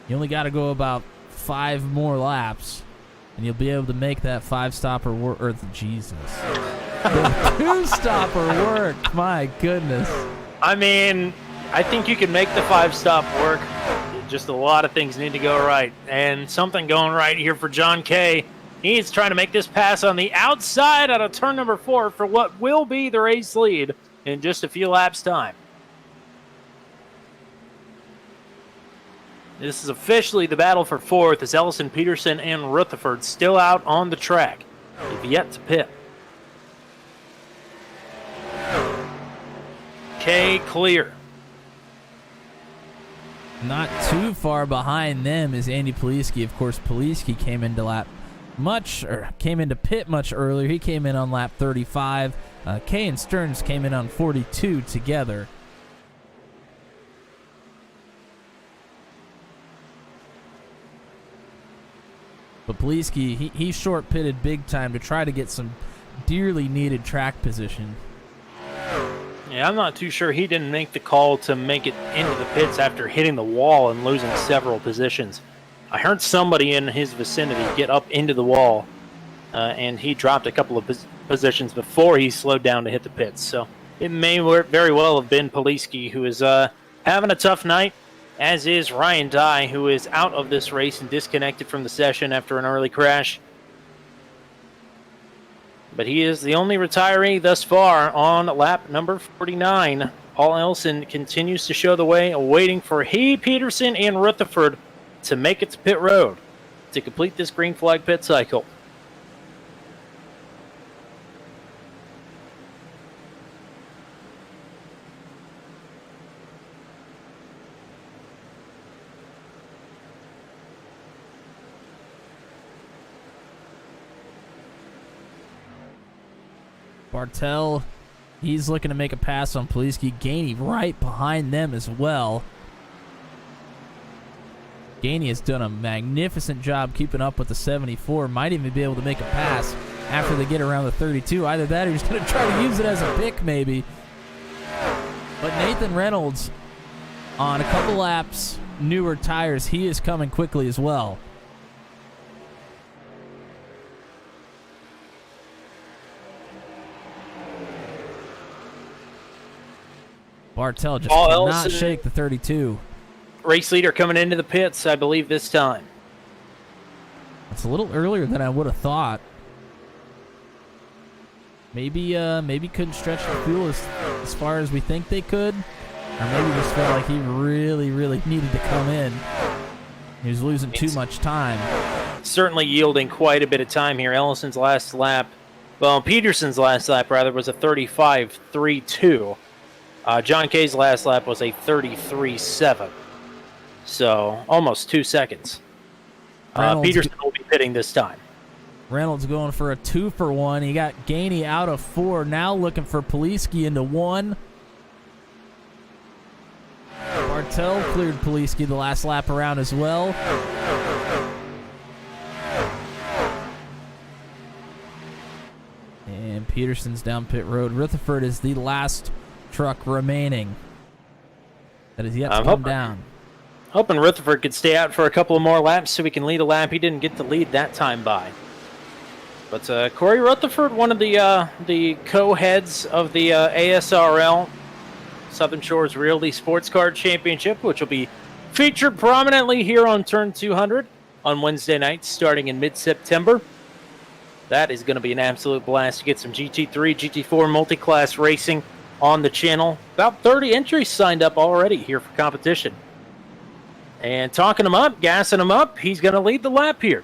You only got to go about 5 more laps, and you'll be able to make that 5-stopper work. Or Jesus, the 2-stopper work. My goodness. I mean, I think you can make the 5-stop work. Just a lot of things need to go right, and something going right here for John Kay. He's trying to make this pass on the outside out of turn number 4 for what will be the race lead in just a few laps' time. This is officially the battle for 4th as Ellison, Peterson, and Rutherford still out on the track. They've yet to pit. Kay clear. Not too far behind them is Andy Poliski. Of course, Poliski came into pit much earlier. He came in on lap 35. Kay and Stearns came in on 42 together. But Poliski, he short pitted big time to try to get some dearly needed track position. Yeah, I'm not too sure he didn't make the call to make it into the pits after hitting the wall and losing several positions. I heard somebody in his vicinity get up into the wall, and he dropped a couple of positions before he slowed down to hit the pits. So it may very well have been Poliski, who is having a tough night, as is Ryan Dye, who is out of this race and disconnected from the session after an early crash. But he is the only retiree thus far on lap number 49. Paul Ellison continues to show the way, waiting for Peterson, and Rutherford to make it to pit road to complete this green flag pit cycle. Bartel, he's looking to make a pass on Poliski. Gainey right behind them as well. Gainey has done a magnificent job keeping up with the 74. Might even be able to make a pass after they get around the 32. Either that or he's going to try to use it as a pick maybe. But Nathan Reynolds, on a couple laps, newer tires, he is coming quickly as well. Bartel just cannot shake the 32. Race leader coming into the pits, I believe, this time. That's a little earlier than I would have thought. Maybe couldn't stretch the fuel as far as we think they could. Or maybe just felt like he really, really needed to come in. He was losing too much time. Certainly yielding quite a bit of time here. Peterson's last lap was a 35.32. John Kay's last lap was a 33.7. So almost 2 seconds. Peterson will be pitting this time. Reynolds going for a 2-for-1. He got Gainey out of 4. Now looking for Poliski into 1. Bartel cleared Poliski the last lap around as well. And Peterson's down pit road. Rutherford is the last truck remaining that is yet to come down. Hoping Rutherford could stay out for a couple of more laps so we can lead a lap. He didn't get the lead that time by. But Corey Rutherford, one of the co-heads of the ASRL, Southern Shores Realty Sports Car Championship, which will be featured prominently here on Turn 200 on Wednesday nights starting in mid-September. That is going to be an absolute blast to get some GT3, GT4 multi-class racing on the channel. About 30 entries signed up already here for competition. And talking him up, gassing him up, he's going to lead the lap here.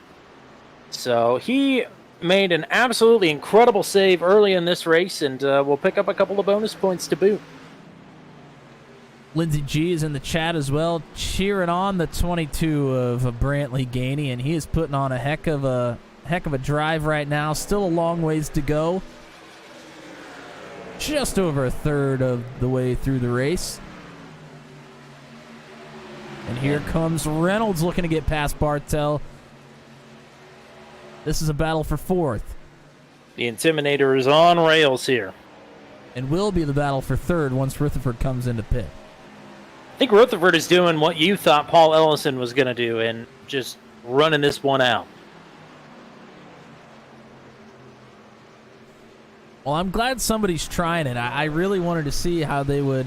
So he made an absolutely incredible save early in this race, and we'll pick up a couple of bonus points to boot. Lindsey G is in the chat as well, cheering on the 22 of Brantley Gainey, and he is putting on a heck of a drive right now. Still a long ways to go. Just over a third of the way through the race. And here comes Reynolds looking to get past Bartel. This is a battle for fourth. The Intimidator is on rails here. And will be the battle for third once Rutherford comes into pit. I think Rutherford is doing what you thought Paul Ellison was going to do and just running this one out. Well, I'm glad somebody's trying it. I really wanted to see how they would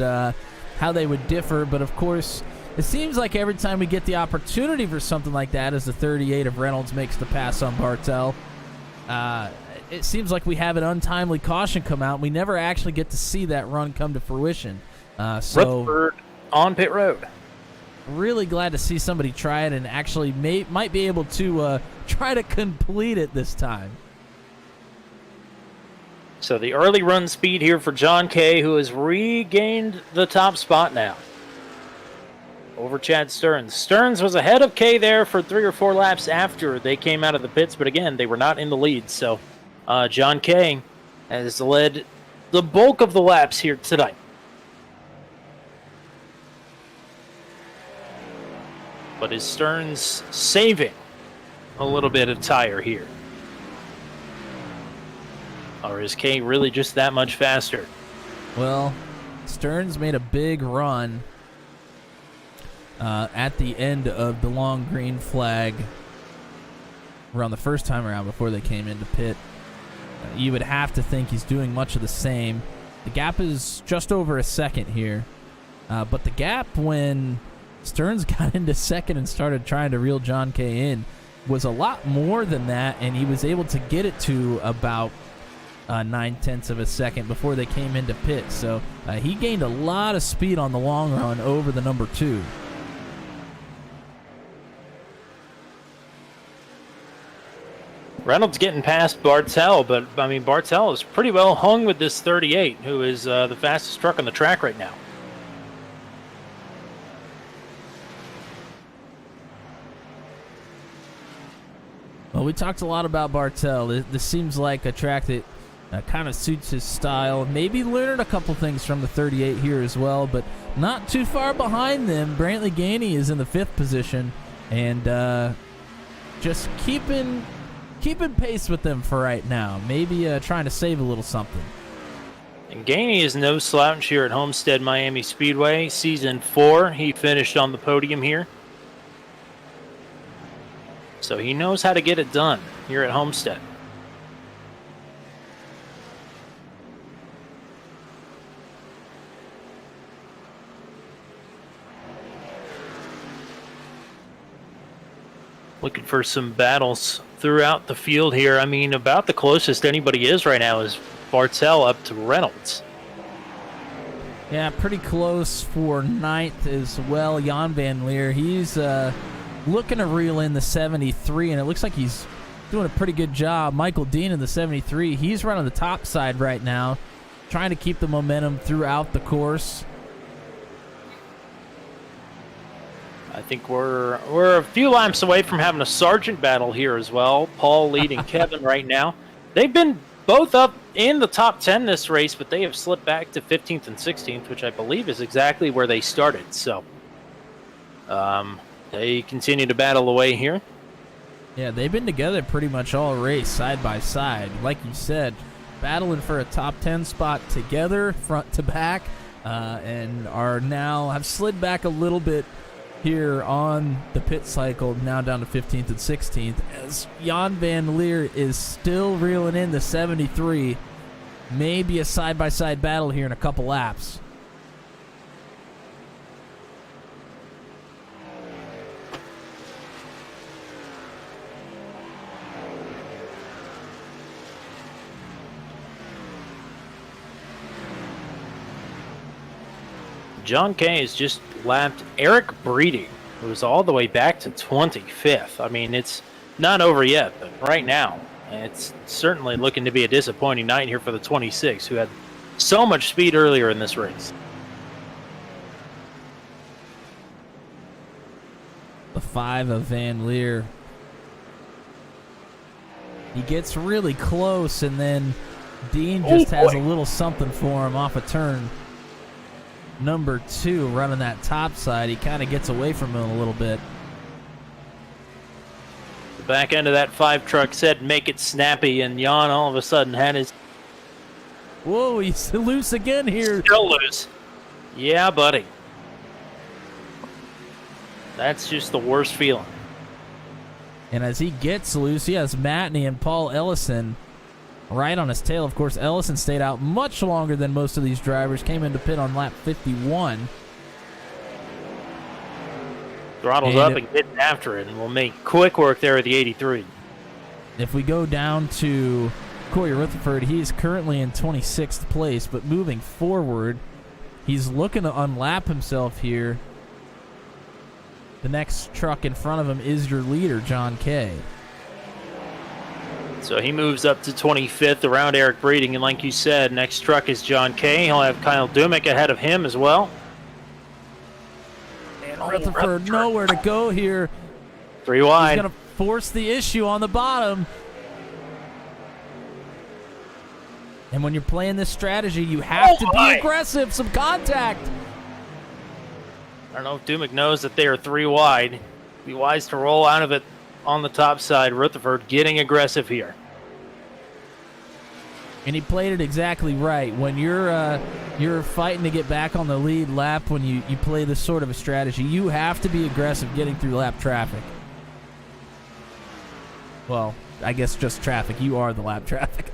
differ, but of course, it seems like every time we get the opportunity for something like that, as the 38 of Reynolds makes the pass on Bartel, it seems like we have an untimely caution come out. We never actually get to see that run come to fruition. Rutherford on pit road. Really glad to see somebody try it and actually might be able to try to complete it this time. So the early run speed here for John Kay, who has regained the top spot now over Chad Stearns. Stearns was ahead of Kay there for 3 or 4 laps after they came out of the pits, but again, they were not in the lead. So John Kay has led the bulk of the laps here tonight. But is Stearns saving a little bit of tire here? Or is Kay really just that much faster? Well, Stearns made a big run at the end of the long green flag around the first time around before they came into pit. You would have to think he's doing much of the same. The gap is just over a second here. But the gap when Stearns got into second and started trying to reel John Kay in was a lot more than that, and he was able to get it to about 9/10 of a second before they came into pit. So he gained a lot of speed on the long run over the number 2. Reynolds getting past Bartel, but I mean Bartel is pretty well hung with this 38, who is the fastest truck on the track right now. Well, we talked a lot about Bartel. This seems like a track that kind of suits his style. Maybe learned a couple things from the 38 here as well, but not too far behind them. Brantley Gainey is in the 5th position and just keeping pace with them for right now. Maybe trying to save a little something. And Gainey is no slouch here at Homestead-Miami Speedway. Season 4, he finished on the podium here. So he knows how to get it done here at Homestead. Looking for some battles throughout the field here. I mean, about the closest anybody is right now is Bartel up to Reynolds. Yeah, pretty close for ninth as well. Jan Van Leer, he's looking to reel in the 73, and it looks like he's doing a pretty good job. Michael Dean in the 73, he's running the top side right now, trying to keep the momentum throughout the course. I think we're a few laps away from having a sergeant battle here as well. Paul leading Kevin right now. They've been both up in the top 10 this race, but they have slipped back to 15th and 16th, which I believe is exactly where they started. So they continue to battle away here. Yeah, they've been together pretty much all race, side by side. Like you said, battling for a top 10 spot together, front to back, and are now have slid back a little bit here on the pit cycle, now down to 15th and 16th, as Jan Van Leer is still reeling in the 73. Maybe a side-by-side battle here in a couple laps. John Kay has just lapped Eric Breeding, who is all the way back to 25th. I mean, it's not over yet, but right now, it's certainly looking to be a disappointing night here for the 26, who had so much speed earlier in this race. The 5 of Van Leer. He gets really close, and then Dean just has a little something for him off a turn number 2, running that top side. He kind of gets away from him a little bit. The back end of that 5 truck said, "Make it snappy," and Jan all of a sudden had his... Whoa, he's loose again here. Still loose. Yeah, buddy. That's just the worst feeling. And as he gets loose, he has Matney and Paul Ellison right on his tail. Of course, Ellison stayed out much longer than most of these drivers. Came into pit on lap 51. Throttles up and getting after it, and we'll make quick work there at the 83. If we go down to Corey Rutherford, he's currently in 26th place, but moving forward, he's looking to unlap himself here. The next truck in front of him is your leader, John Kay. So he moves up to 25th around Eric Breeding, and like you said, next truck is John Kay. He'll have Kyle Dumick ahead of him as well. And Rutherford nowhere to go here. 3 wide. He's going to force the issue on the bottom. And when you're playing this strategy, you have to be aggressive. Some contact. I don't know if Dumick knows that they are 3 wide. Be wise to roll out of it on the top side. Rutherford getting aggressive here. And he played it exactly right. When you're fighting to get back on the lead lap, when you play this sort of a strategy, you have to be aggressive getting through lap traffic. Well, I guess just traffic. You are the lap traffic.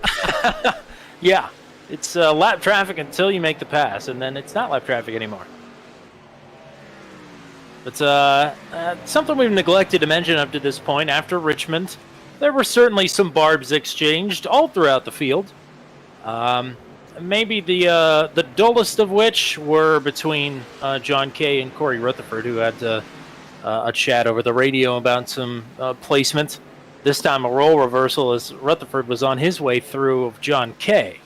Yeah, it's lap traffic until you make the pass, and then it's not lap traffic anymore. But something we've neglected to mention up to this point, after Richmond, there were certainly some barbs exchanged all throughout the field. Maybe the dullest of which were between John Kay and Corey Rutherford, who had a chat over the radio about some placement. This time a role reversal as Rutherford was on his way through of John Kay.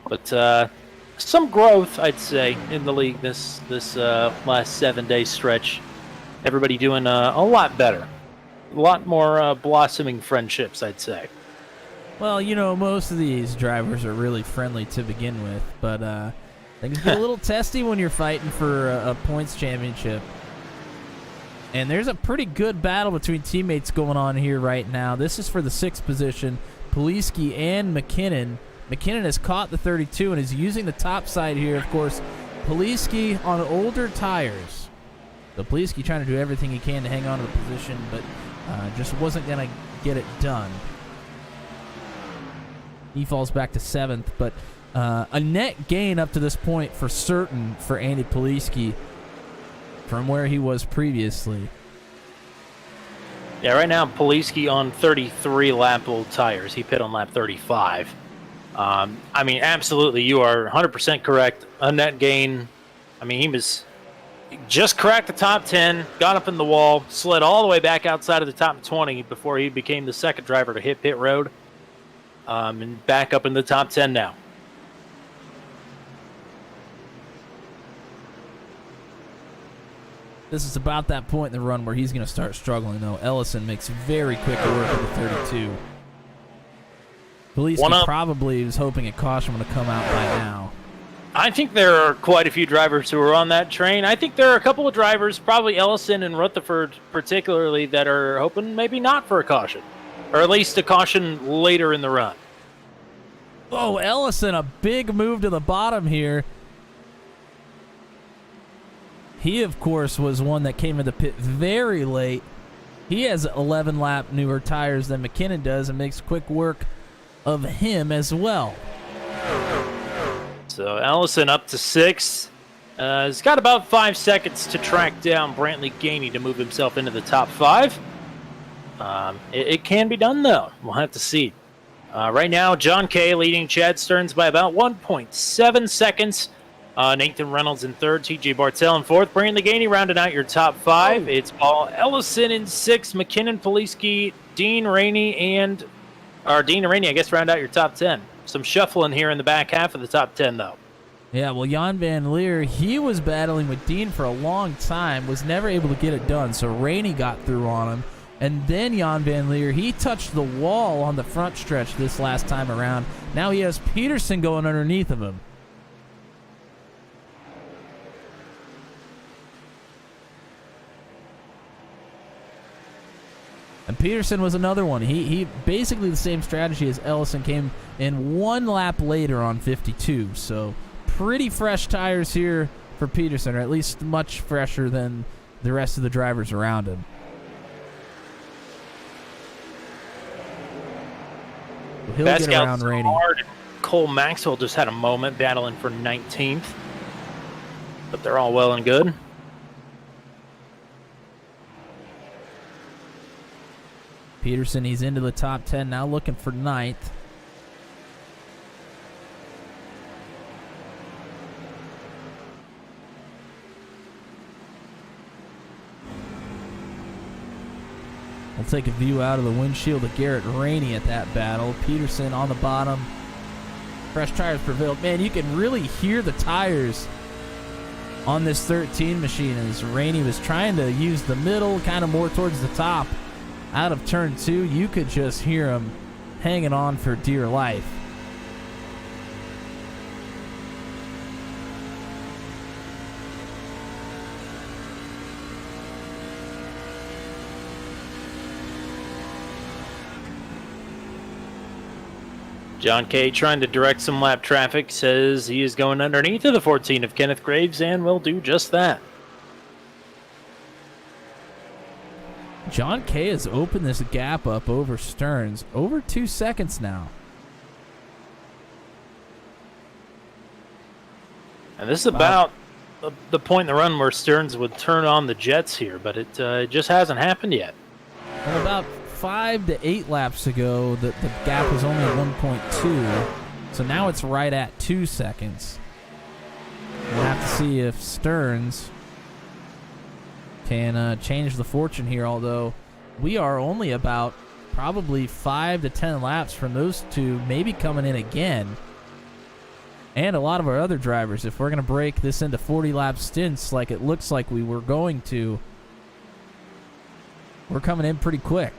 But some growth, I'd say, in the league this last 7-day stretch. Everybody doing a lot better. A lot more blossoming friendships, I'd say. Well, you know, most of these drivers are really friendly to begin with, but Things get a little testy when you're fighting for a points championship. And there's a pretty good battle between teammates going on here right now. This is for the 6th position. Poliski and McKinnon. McKinnon has caught the 32 and is using the top side here. Of course, Poliski on older tires. So Poliski trying to do everything he can to hang on to the position, but just wasn't going to get it done. He falls back to 7th, but a net gain up to this point for certain for Andy Poliski from where he was previously. Yeah, right now Poliski on 33 lap old tires. He pit on lap 35. I mean, absolutely, you are 100% correct. A net gain. I mean, he was just cracked the top 10, got up in the wall, slid all the way back outside of the top 20 before he became the 2nd driver to hit pit road, and back up in the top 10 now. This is about that point in the run where he's going to start struggling, though. Ellison makes very quick work of the 32. Poliski probably was hoping a caution would have come out by now. I think there are quite a few drivers who are on that train. I think there are a couple of drivers, probably Ellison and Rutherford particularly, that are hoping maybe not for a caution, or at least a caution later in the run. Oh, Ellison, a big move to the bottom here. He, of course, was one that came into the pit very late. He has 11 lap newer tires than McKinnon does and makes quick work of him as well. So Ellison up to 6th. He's got about 5 seconds to track down Brantley Gainey to move himself into the top 5. It can be done, though. We'll have to see. Right now, John Kay leading Chad Stearns by about 1.7 seconds. Nathan Reynolds in 3rd, T.J. Bartell in 4th. Brantley Gainey rounding out your top 5. It's Paul Ellison in 6th. McKinnon, Poliski, Dean Rainey, I guess, round out your top 10. Some shuffling here in the back half of the top 10, though. Yeah, well, Jan Van Leer, he was battling with Dean for a long time, was never able to get it done, so Rainey got through on him. And then Jan Van Leer, he touched the wall on the front stretch this last time around. Now he has Peterson going underneath of him. And Peterson was another one. He basically the same strategy as Ellison, came in 1 lap later on 52. So pretty fresh tires here for Peterson, or at least much fresher than the rest of the drivers around him. He'll get around Rainey. Cole Maxwell just had a moment battling for 19th. But they're all well and good. Peterson, he's into the top 10 now, looking for 9th. We'll take a view out of the windshield of Garrett Rainey at that battle. Peterson on the bottom. Fresh tires prevailed. Man, you can really hear the tires on this 13 machine as Rainey was trying to use the middle, kind of more towards the top. Out of turn 2, you could just hear him hanging on for dear life. John Kay trying to direct some lap traffic, says he is going underneath of the 14 of Kenneth Graves and will do just that. John Kay has opened this gap up over Stearns, over 2 seconds now. And this is about the point in the run where Stearns would turn on the jets here, but it just hasn't happened yet. Well, about 5 to 8 laps ago, the gap was only 1.2, so now it's right at 2 seconds. We'll have to see if Stearns can change the fortune here, although we are only about probably 5 to 10 laps from those two maybe coming in again. And a lot of our other drivers, if we're going to break this into 40-lap stints like it looks like we were going to, we're coming in pretty quick.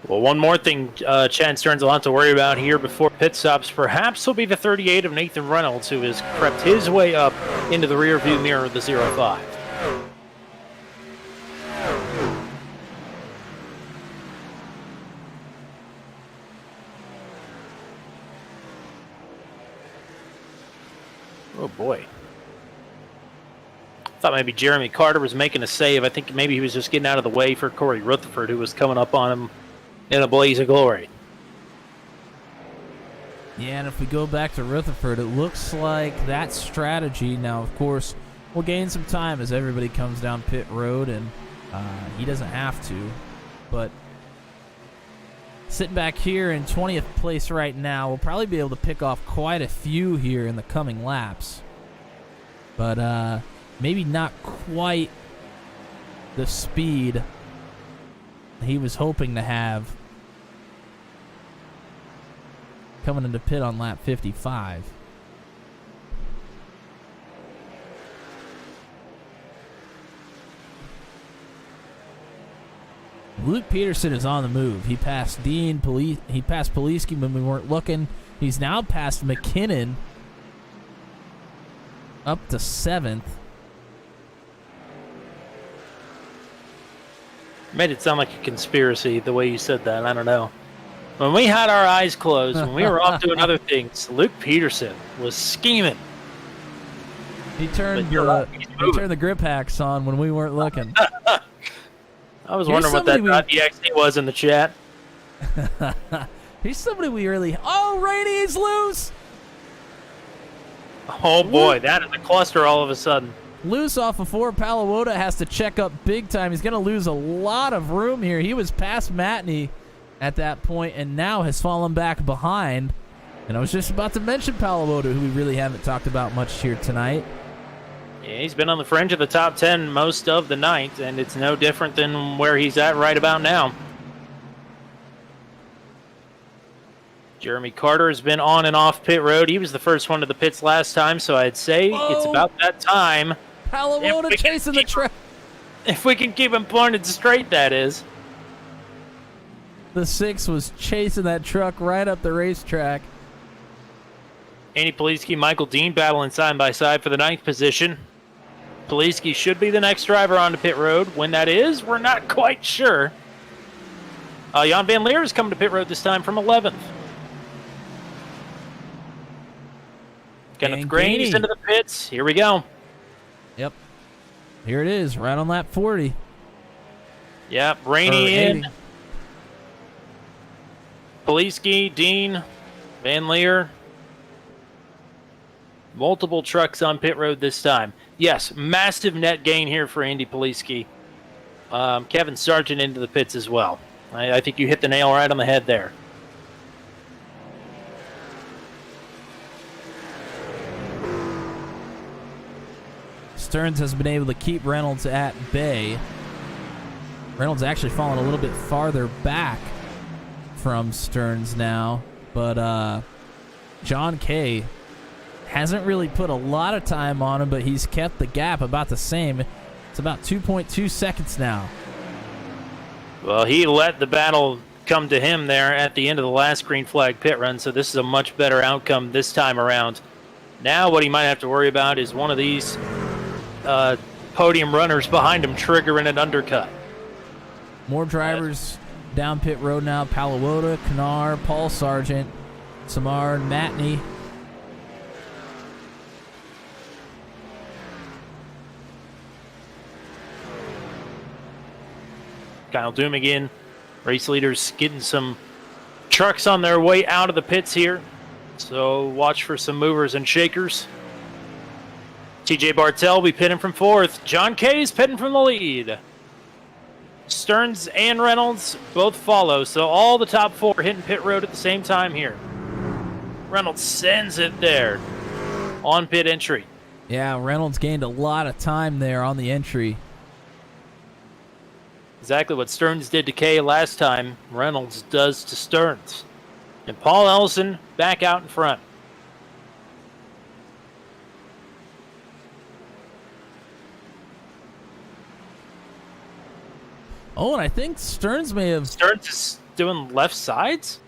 Well, one more thing Chad Stearns will have to worry about here before pit stops perhaps will be the 38 of Nathan Reynolds, who has crept his way up into the rearview mirror of the 05. Oh, boy. Thought maybe Jeremy Carter was making a save. I think maybe he was just getting out of the way for Corey Rutherford, who was coming up on him in a blaze of glory. Yeah, and if we go back to Rutherford, it looks like that strategy. Now, of course, we'll gain some time as everybody comes down pit road, and he doesn't have to. But sitting back here in 20th place right now, we'll probably be able to pick off quite a few here in the coming laps. But maybe not quite the speed he was hoping to have coming into pit on lap 55. Luke Peterson is on the move. He passed Dean, he passed Poliski when we weren't looking. He's now passed McKinnon up to 7th. Made it sound like a conspiracy the way you said that. I don't know. When we had our eyes closed, when we were off doing other things, Luke Peterson was scheming. He turned the grip hacks on when we weren't looking. I was wondering what that .exe was in the chat. He's somebody we really... Oh, Rainey's loose! Oh, boy, that is a cluster all of a sudden. Loose off of 4. Palawota has to check up big time. He's going to lose a lot of room here. He was past Matney at that point and now has fallen back behind. And I was just about to mention Palawota, who we really haven't talked about much here tonight. Yeah, he's been on the fringe of the top 10 most of the night, and it's no different than where he's at right about now. Jeremy Carter has been on and off pit road. He was the first one to the pits last time, so I'd say it's about that time. Palawota chasing the track. If we can keep him pointed straight, that is. The 6 was chasing that truck right up the racetrack. Andy Poliski, Michael Dean battling side by side for the 9th position. Poliski should be the next driver onto pit road. When that is, we're not quite sure. Jan Van Leer is coming to pit road this time from 11th. Kenneth Graney's into the pits. Here we go. Yep. Here it is, right on lap 40. Yep, Rainey in. Poliski, Dean, Van Leer. Multiple trucks on pit road this time. Yes, massive net gain here for Andy Poliski. Kevin Sargent into the pits as well. I think you hit the nail right on the head there. Stearns has been able to keep Reynolds at bay. Reynolds actually falling a little bit farther back from Stearns now, but John Kay hasn't really put a lot of time on him, but he's kept the gap about the same. It's about 2.2 seconds now. Well, he let the battle come to him there at the end of the last green flag pit run, so this is a much better outcome this time around. Now what he might have to worry about is one of these podium runners behind him triggering an undercut. More drivers down pit road now. Palawota, Kanar, Paul Sargent, Samar, and Matney. Kyle Dumigan, race leaders getting some trucks on their way out of the pits here. So watch for some movers and shakers. TJ Bartel will be pitting from 4th. John Kay's pitting from the lead. Stearns and Reynolds both follow, so all the top 4 hitting pit road at the same time here. Reynolds sends it there on pit entry. Yeah, Reynolds gained a lot of time there on the entry. Exactly what Stearns did to Kay last time, Reynolds does to Stearns. And Paul Ellison back out in front. Oh, and I think Stearns may have... Stearns is doing left sides?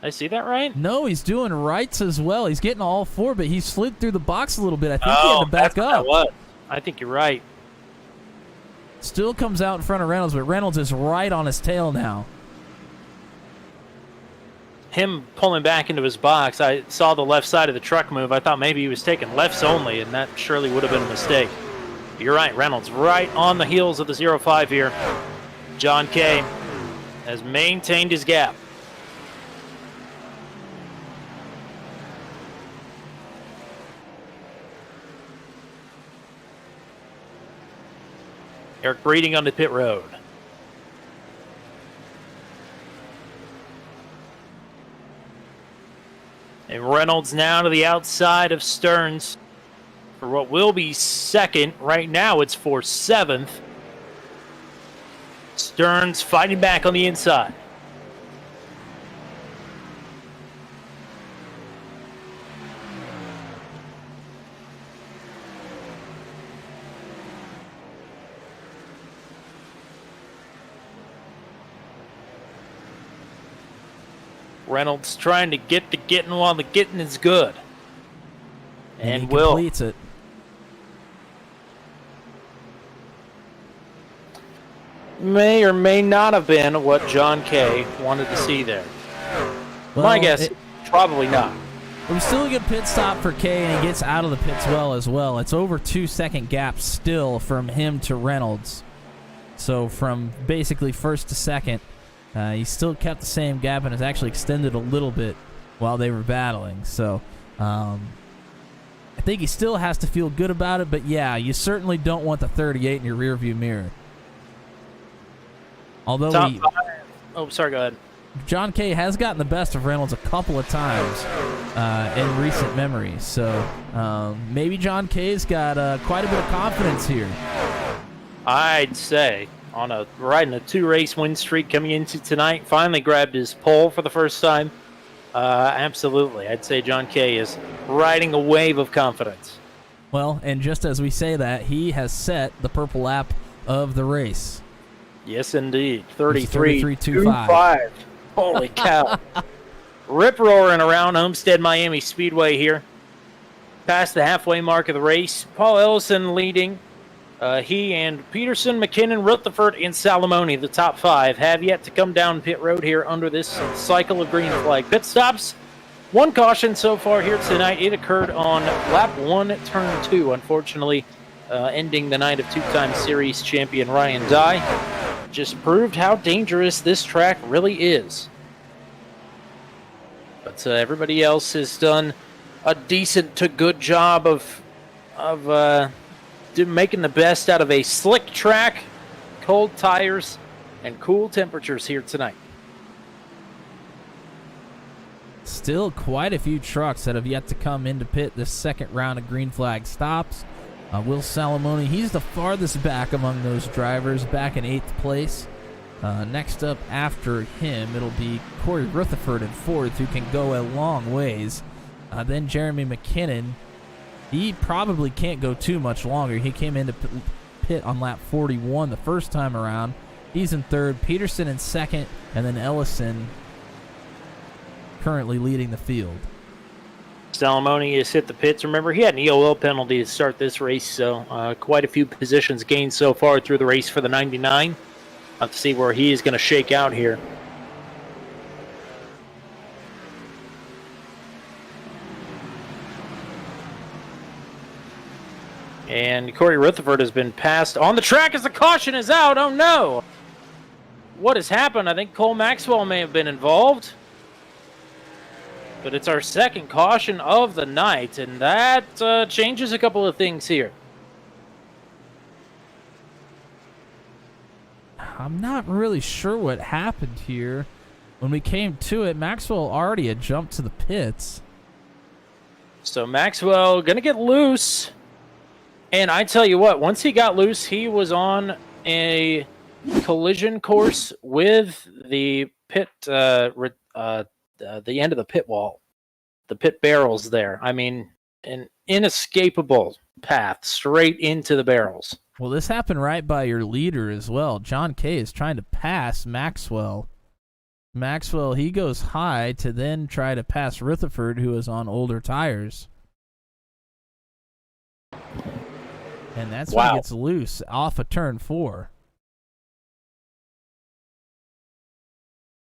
I see that right? No, he's doing rights as well. He's getting all four, but he slid through the box a little bit. I think he had to back that's what up. that was. I think you're right. Still comes out in front of Reynolds, but Reynolds is right on his tail now. Him pulling back into his box, I saw the left side of the truck move. I thought maybe he was taking lefts only, and that surely would have been a mistake. You're right, Reynolds right on the heels of the 0-5 here. John Kay has maintained his gap. Eric Breeding on the pit road. And Reynolds now to the outside of Stearns for what will be second. Right now it's for 7th. Stearns fighting back on the inside. Reynolds trying to get the getting while the getting is good. And he will. Completes it. May or may not have been what John Kay wanted to see there. Well, My guess, probably not. It was still a good pit stop for Kay, and he gets out of the pits well as well. It's over 2-second gap still from him to Reynolds. So from basically first to second, he still kept the same gap and has actually extended a little bit while they were battling. So I think he still has to feel good about it, but yeah, you certainly don't want the 38 in your rearview mirror. Although Oh, sorry, go ahead. John Kay has gotten the best of Reynolds a couple of times in recent memory. So maybe John Kay's got quite a bit of confidence here. I'd say riding a 2-race win streak coming into tonight, finally grabbed his pole for the first time. Absolutely. I'd say John Kay is riding a wave of confidence. Well, and just as we say that, he has set the purple lap of the race. Yes, indeed. 33.25. 33.25. Holy cow. Rip-roaring around Homestead-Miami Speedway here. Past the halfway mark of the race. Paul Ellison leading. He and Peterson, McKinnon, Rutherford, and Salamone, the top 5, have yet to come down pit road here under this cycle of green flag pit stops. One caution so far here tonight. It occurred on lap 1, turn 2, unfortunately, ending the night of two-time series champion Ryan Dye. Just proved how dangerous this track really is. But everybody else has done a decent to good job of making the best out of a slick track, cold tires, and cool temperatures here tonight. Still quite a few trucks that have yet to come into pit this second round of green flag stops. Will Salamone, he's the farthest back among those drivers, back in 8th place. Next up after him, it'll be Corey Rutherford in 4th, who can go a long ways. Then Jeremy McKinnon. He probably can't go too much longer. He came into pit on lap 41 the first time around. He's in 3rd. Peterson in 2nd. And then Ellison currently leading the field. Salamone has hit the pits. Remember, he had an EOL penalty to start this race, so quite a few positions gained so far through the race for the 99. Let's see where he is going to shake out here. And Corey Rutherford has been passed on the track as the caution is out. Oh, no. What has happened? I think Cole Maxwell may have been involved. But it's our second caution of the night, and that changes a couple of things here. I'm not really sure what happened here. When we came to it, Maxwell already had jumped to the pits. So Maxwell going to get loose. And I tell you what, once he got loose, he was on a collision course with the pit, the end of the pit wall, the pit barrels there. I mean, an inescapable path straight into the barrels. Well, this happened right by your leader as well. John Kay is trying to pass Maxwell. Maxwell, he goes high to then try to pass Rutherford, who is on older tires. And that's when he gets loose off of turn 4.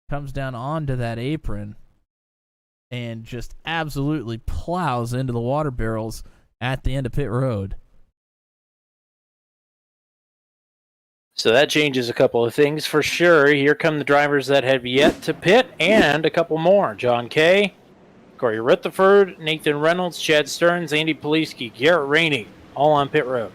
Comes down onto that apron and just absolutely plows into the water barrels at the end of pit road. So that changes a couple of things for sure. Here come the drivers that have yet to pit, and a couple more. John Kay, Corey Rutherford, Nathan Reynolds, Chad Stearns, Andy Poliski, Garrett Rainey, all on pit road.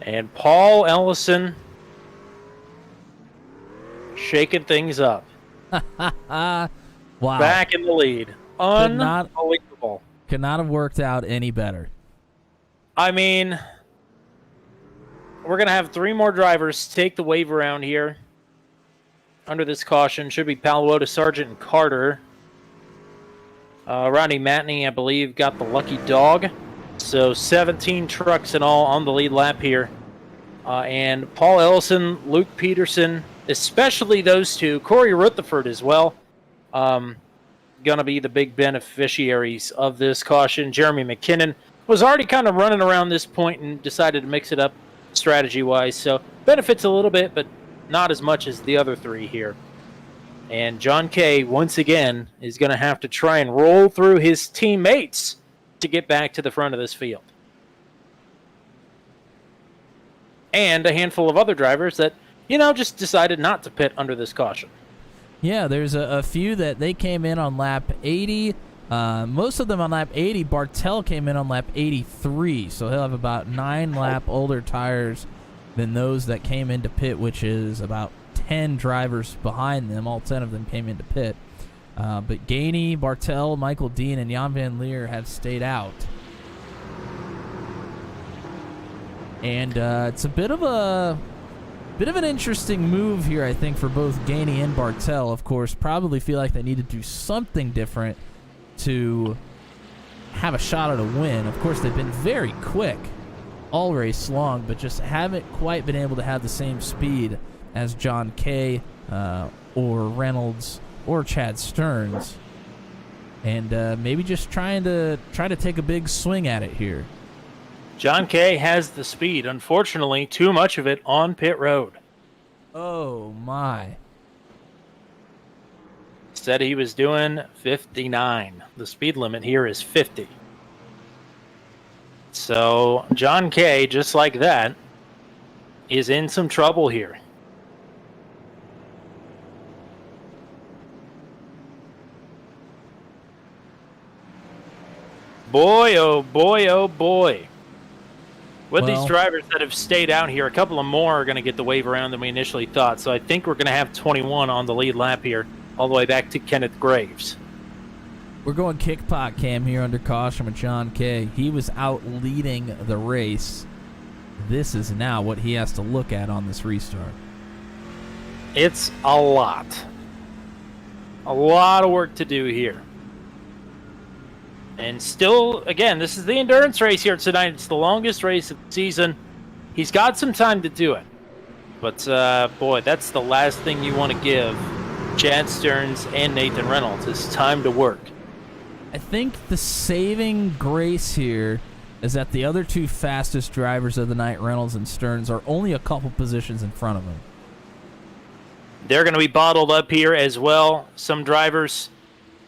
And Paul Ellison shaking things up. Wow. Back in the lead. Unbelievable. Could not have worked out any better. I mean, we're going to have 3 more drivers take the wave around here. Under this caution should be Paluota, Sargent, and Carter. Rodney Matney, I believe, got the lucky dog. So 17 trucks in all on the lead lap here. And Paul Ellison, Luke Peterson, especially those two, Corey Rutherford as well, going to be the big beneficiaries of this caution. Jeremy McKinnon was already kind of running around this point and decided to mix it up strategy-wise. So benefits a little bit, but not as much as the other 3 here. And John Kay, once again, is going to have to try and roll through his teammates to get back to the front of this field. And a handful of other drivers that, just decided not to pit under this caution. Yeah, there's a few that they came in on lap 80. Most of them on lap 80. Bartel came in on lap 83, so he'll have about 9 lap older tires than those that came into pit, which is about 10 drivers behind them. All 10 of them came into pit. But Gainey, Bartel, Michael Dean, and Jan Van Leer have stayed out. And it's a bit of an interesting move here, I think, for both Gainey and Bartel. Of course, probably feel like they need to do something different to have a shot at a win. Of course, they've been very quick all race long, but just haven't quite been able to have the same speed as John Kay or Reynolds or Chad Stearns. And maybe just trying to take a big swing at it here. John Kay has the speed. Unfortunately, too much of it on pit road. Oh, my. Said he was doing 59. The speed limit here is 50. So John Kay, just like that, is in some trouble here. Boy, oh boy, oh boy. With these drivers that have stayed out here, a couple of more are going to get the wave around than we initially thought. So I think we're going to have 21 on the lead lap here, all the way back to Kenneth Graves. We're going kick pot cam here under caution with John Kay. He was out leading the race. This is now what he has to look at on this restart. It's a lot. A lot of work to do here. And still, again, this is the endurance race here tonight. It's the longest race of the season. He's got some time to do it. But, boy, that's the last thing you want to give Chad Stearns and Nathan Reynolds is time to work. I think the saving grace here is that the other 2 fastest drivers of the night, Reynolds and Stearns, are only a couple positions in front of him. They're going to be bottled up here as well. Some drivers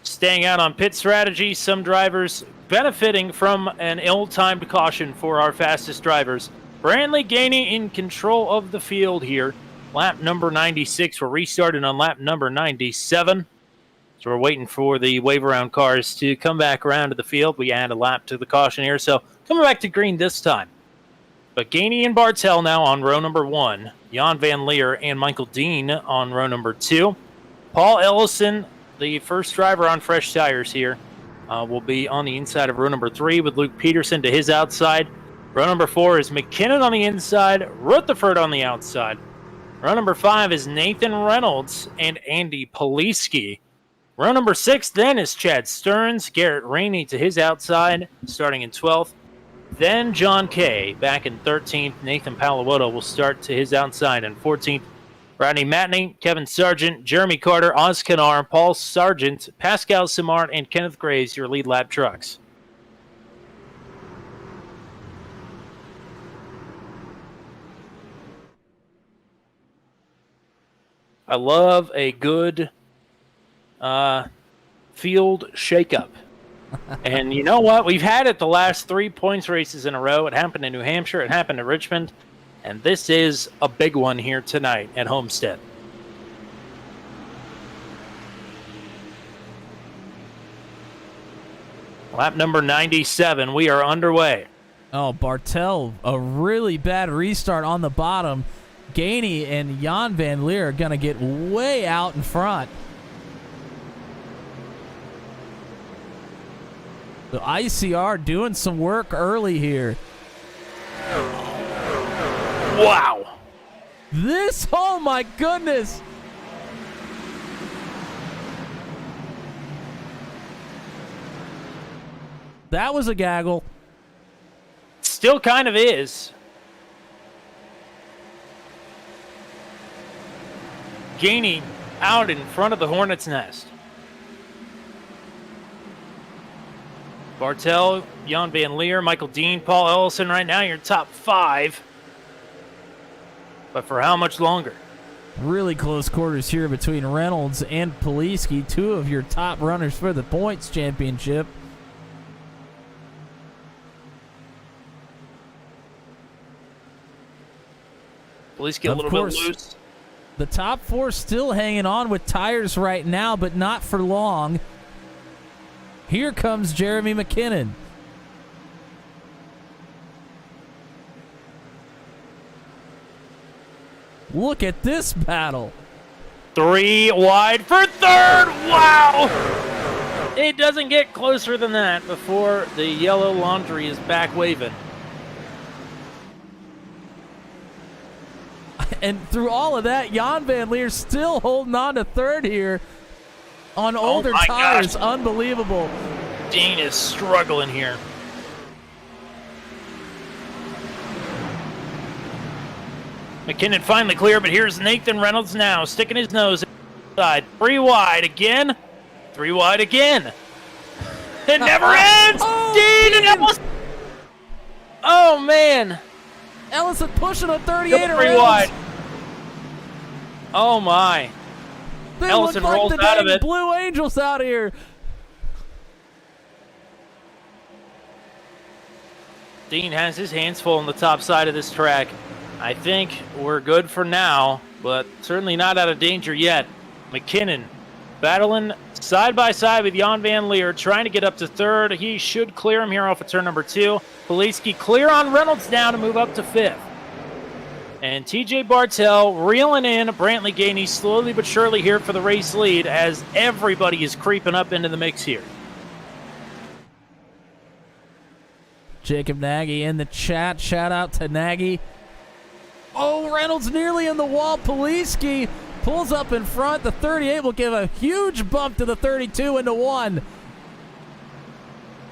staying out on pit strategy, some drivers benefiting from an ill-timed caution for our fastest drivers. Brantley Gainey in control of the field here. Lap number 96. We're restarting on lap number 97. So we're waiting for the wave-around cars to come back around to the field. We add a lap to the caution here, so coming back to green this time. But Gainey and Bartel now on row number 1. Jan Van Leer and Michael Dean on row number 2. Paul Ellison, the first driver on fresh tires here, will be on the inside of row number 3 with Luke Peterson to his outside. Row number 4 is McKinnon on the inside, Rutherford on the outside. Row number 5 is Nathan Reynolds and Andy Poliski. Row number 6 then is Chad Stearns, Garrett Rainey to his outside, starting in 12th. Then John Kay back in 13th. Nathan Palawotto will start to his outside in 14th. Rodney Matney, Kevin Sargent, Jeremy Carter, Oz Canar, Paul Sargent, Pascal Simard, and Kenneth Grays, your lead lap trucks. I love a good field shakeup. And you know what? We've had it the last 3 points races in a row. It happened in New Hampshire. It happened in Richmond. And this is a big one here tonight at Homestead. Lap number 97. We are underway. Oh, Bartel, a really bad restart on the bottom. Gainey and Jan Van Leer are going to get way out in front. The ICR doing some work early here. Wow. This, oh my goodness. That was a gaggle. Still kind of is. Gainey out in front of the Hornet's Nest. Bartel, Jan Van Leer, Michael Dean, Paul Ellison right now, your top 5. But for how much longer? Really close quarters here between Reynolds and Poliski, 2 of your top runners for the points championship. Poliski a little bit loose. The top 4 still hanging on with tires right now, but not for long. Here comes Jeremy McKinnon. Look at this battle. 3 wide for 3rd. Wow! It doesn't get closer than that before the yellow laundry is back waving. And through all of that, Jan Van Leer still holding on to 3rd here on older tires. Gosh. Unbelievable. Dean is struggling here. McKinnon finally clear, but here's Nathan Reynolds now, sticking his nose inside. 3 wide again. 3 wide again. It never ends! Oh, Dean and Ellison! Oh, man. Ellison pushing a 38 Still 3 around. wide. Oh, my. They Ellison look like rolls the out of dang it. Blue Angels out here. Dean has his hands full on the top side of this track. I think we're good for now, but certainly not out of danger yet. McKinnon battling side by side with Jan Van Leer, trying to get up to 3rd. He should clear him here off of turn number 2. Poliski clear on Reynolds now to move up to 5th. And TJ Bartel reeling in Brantley Gainey slowly but surely here for the race lead as everybody is creeping up into the mix here. Jacob Nagy in the chat. Shout out to Nagy. Oh, Reynolds nearly in the wall. Poliski pulls up in front. The 38 will give a huge bump to the 32 into 1.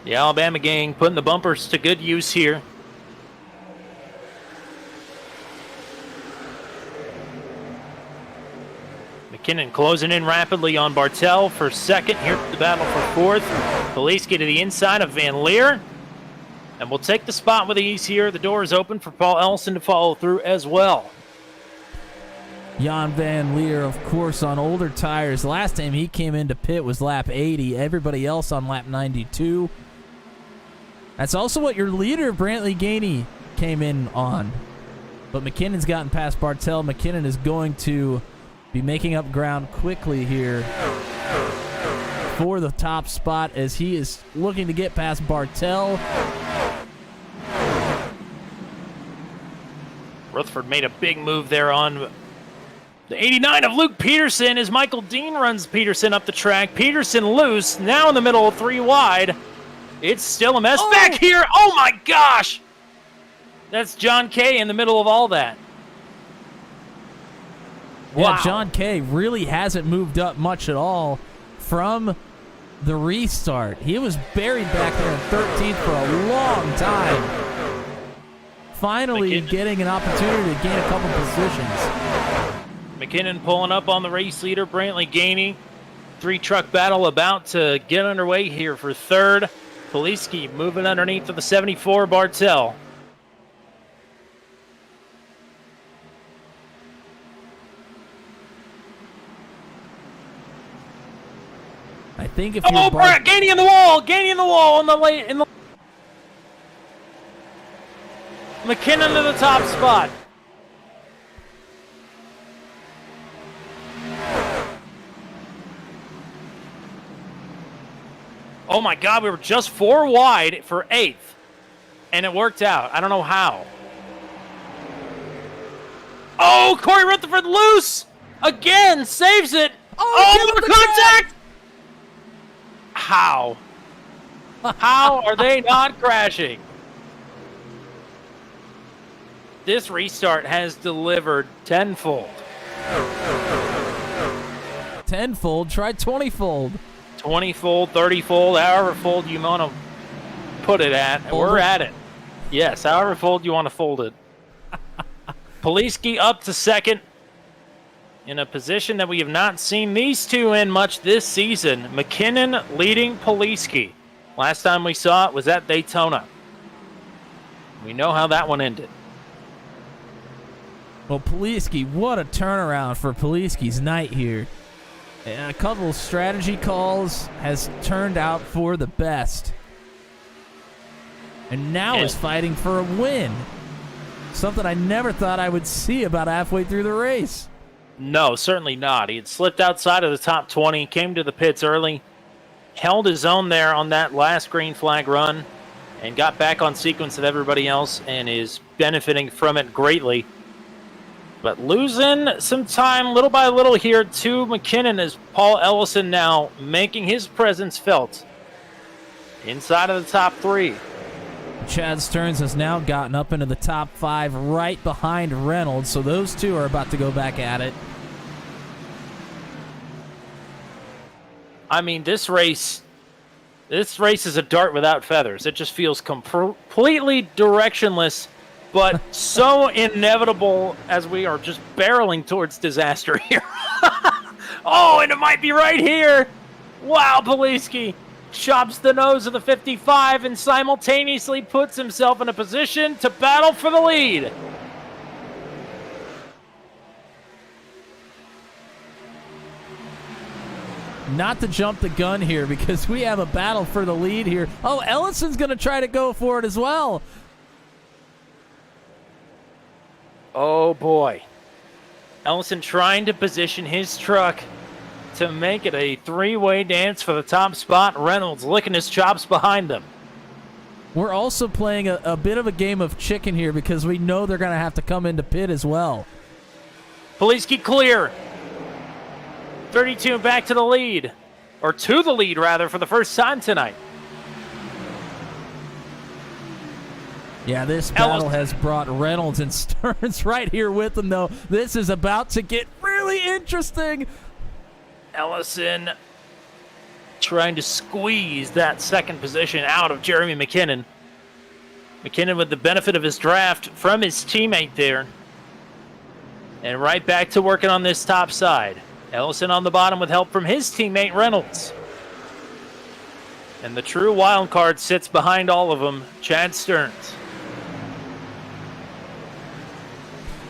The Alabama gang putting the bumpers to good use here. McKinnon closing in rapidly on Bartel for 2nd. Here's the battle for 4th. Poliski to the inside of Van Leer. And we'll take the spot with ease here. The door is open for Paul Ellison to follow through as well. Jan Van Leer, of course, on older tires. Last time he came into pit was lap 80. Everybody else on lap 92. That's also what your leader, Brantley Gainey, came in on. But McKinnon's gotten past Bartel. McKinnon is going to be making up ground quickly here for the top spot as he is looking to get past Bartel. Rutherford made a big move there on the 89 of Luke Peterson as Michael Dean runs Peterson up the track. Peterson loose, now in the middle of 3 wide. It's still a mess back here. Oh my gosh! That's John Kay in the middle of all that. Wow. Yeah, John Kay really hasn't moved up much at all from the restart. He was buried back there in 13th for a long time. Finally getting an opportunity to gain a couple positions. McKinnon pulling up on the race leader, Brantley gaining. 3-truck battle about to get underway here for third. Poliski moving underneath to the 74, Bartel. I think if Oh, Brett, gaining in the wall on the late in the McKinnon to the top spot. Oh my God, we were just 4 wide for 8th, and it worked out. I don't know how. Oh, Corey Rutherford loose again, saves it. Oh, the contact! How? How are they not crashing? This restart has delivered tenfold. Tenfold, try 20-fold. 20-fold, 30-fold, however fold you want to put it at. We're at it. Yes, however fold you want to fold it. Poliski up to second in a position that we have not seen these two in much this season. McKinnon leading Poliski. Last time we saw it was at Daytona. We know how that one ended. Well, Poliski, what a turnaround for Poliski's night here. And a couple of strategy calls has turned out for the best. And now is fighting for a win. Something I never thought I would see about halfway through the race. No, certainly not. He had slipped outside of the top 20, came to the pits early, held his own there on that last green flag run, and got back on sequence with everybody else and is benefiting from it greatly. But losing some time little by little here to McKinnon as Paul Ellison now making his presence felt inside of the top 3. Chad Stearns has now gotten up into the top 5 right behind Reynolds, so those two are about to go back at it. I mean, this race is a dart without feathers. It just feels completely directionless, but so inevitable as we are just barreling towards disaster here. Oh, and it might be right here. Wow, Poliski chops the nose of the 55 and simultaneously puts himself in a position to battle for the lead. Not to jump the gun here because we have a battle for the lead here. Oh, Ellison's going to try to go for it as well. Oh, boy. Ellison trying to position his truck to make it a 3-way dance for the top spot. Reynolds licking his chops behind them. We're also playing a bit of a game of chicken here because we know they're going to have to come into pit as well. Poliski clear. 32 back to the lead. Or to the lead, rather, for the first time tonight. Yeah, this battle has brought Reynolds and Stearns right here with them, though. This is about to get really interesting. Ellison trying to squeeze that second position out of Jeremy McKinnon. McKinnon with the benefit of his draft from his teammate there. And right back to working on this top side. Ellison on the bottom with help from his teammate Reynolds. And the true wild card sits behind all of them, Chad Stearns.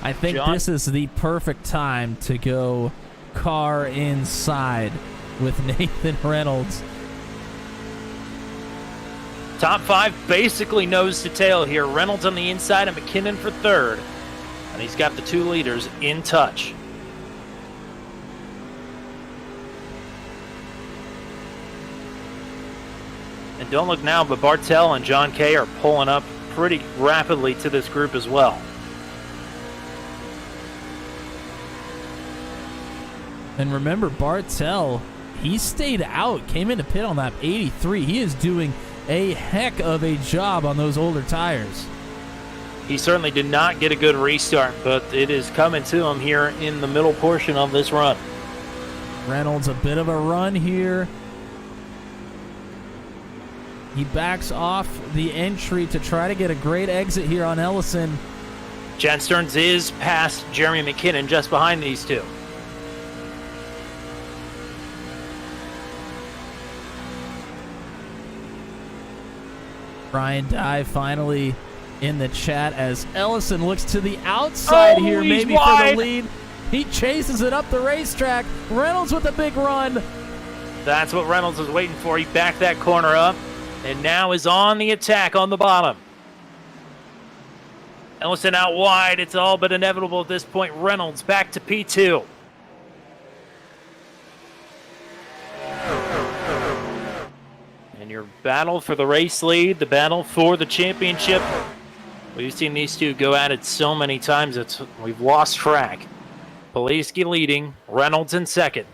I think this is the perfect time to go car inside with Nathan Reynolds. Top 5 basically nose to tail here. Reynolds on the inside and McKinnon for third. And he's got the 2 leaders in touch. And don't look now, but Bartel and John Kay are pulling up pretty rapidly to this group as well. And remember, Bartel, he stayed out, came into pit on lap 83. He is doing a heck of a job on those older tires. He certainly did not get a good restart, but it is coming to him here in the middle portion of this run. Reynolds a bit of a run here. He backs off the entry to try to get a great exit here on Ellison. Jan Stearns is past Jeremy McKinnon, just behind these two. Brian Dye finally in the chat as Ellison looks to the outside here, maybe wide. for the lead. He chases it up the racetrack. Reynolds with a big run. That's what Reynolds was waiting for. He backed that corner up and now is on the attack on the bottom. Ellison out wide. It's all but inevitable at this point. Reynolds back to P2. And your battle for the race lead, the battle for the championship. We've seen these two go at it so many times, we've lost track. Poliski leading, Reynolds in second.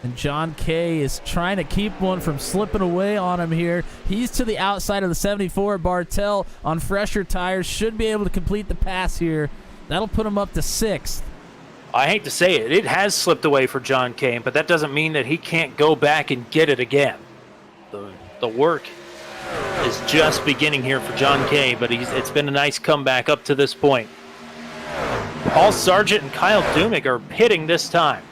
And John Kay is trying to keep one from slipping away on him here. He's to the outside of the 74. Bartel on fresher tires should be able to complete the pass here. That'll put him up to 6th. I hate to say it, it has slipped away for John Kay, but that doesn't mean that he can't go back and get it again. The work is just beginning here for John Kay, but it's been a nice comeback up to this point. Paul Sargent and Kyle Dumick are pitting this time.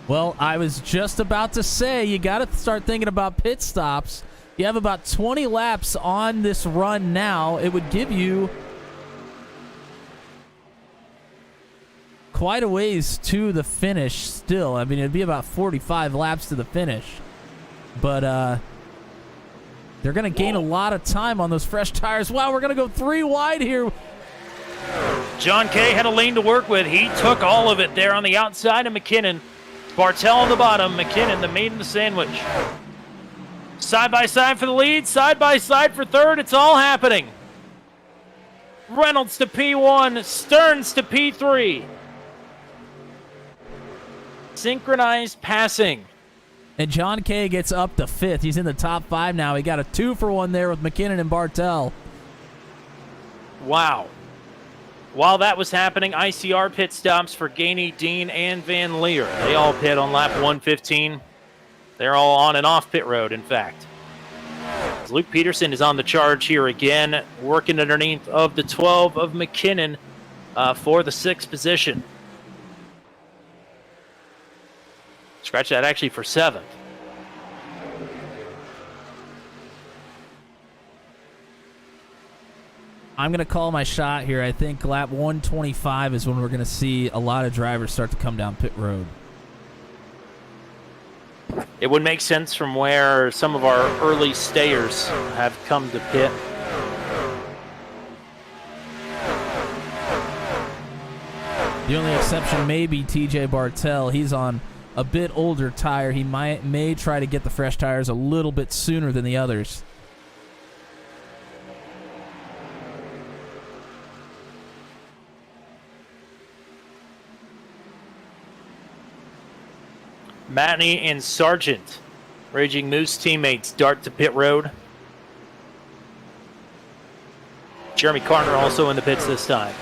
Well, I was just about to say, you got to start thinking about pit stops. You have about 20 laps on this run now. It would give you quite a ways to the finish still. I mean, it'd be about 45 laps to the finish. But they're going to gain a lot of time on those fresh tires. Wow, we're going to go 3 wide here. John Kay had a lane to work with. He took all of it there on the outside of McKinnon. Bartel on the bottom. McKinnon, the maid in the sandwich. Side by side for the lead. Side by side for third. It's all happening. Reynolds to P1. Stearns to P3. Synchronized passing. And John Kay gets up to 5th. He's in the top 5 now. He got a 2-for-1 there with McKinnon and Bartel. Wow. While that was happening, ICR pit stops for Gainey, Dean, and Van Leer. They all pit on lap 115. They're all on and off pit road, in fact. Luke Peterson is on the charge here again, working underneath of the 12 of McKinnon for the 6th position. Scratch that actually for 7th. I'm going to call my shot here. I think lap 125 is when we're going to see a lot of drivers start to come down pit road. It would make sense from where some of our early stayers have come to pit. The only exception may be TJ Bartel. He's on a bit older tire. He may try to get the fresh tires a little bit sooner than the others. Matney and Sargent, Raging Moose teammates, dart to pit road. Jeremy Carter also in the pits this time.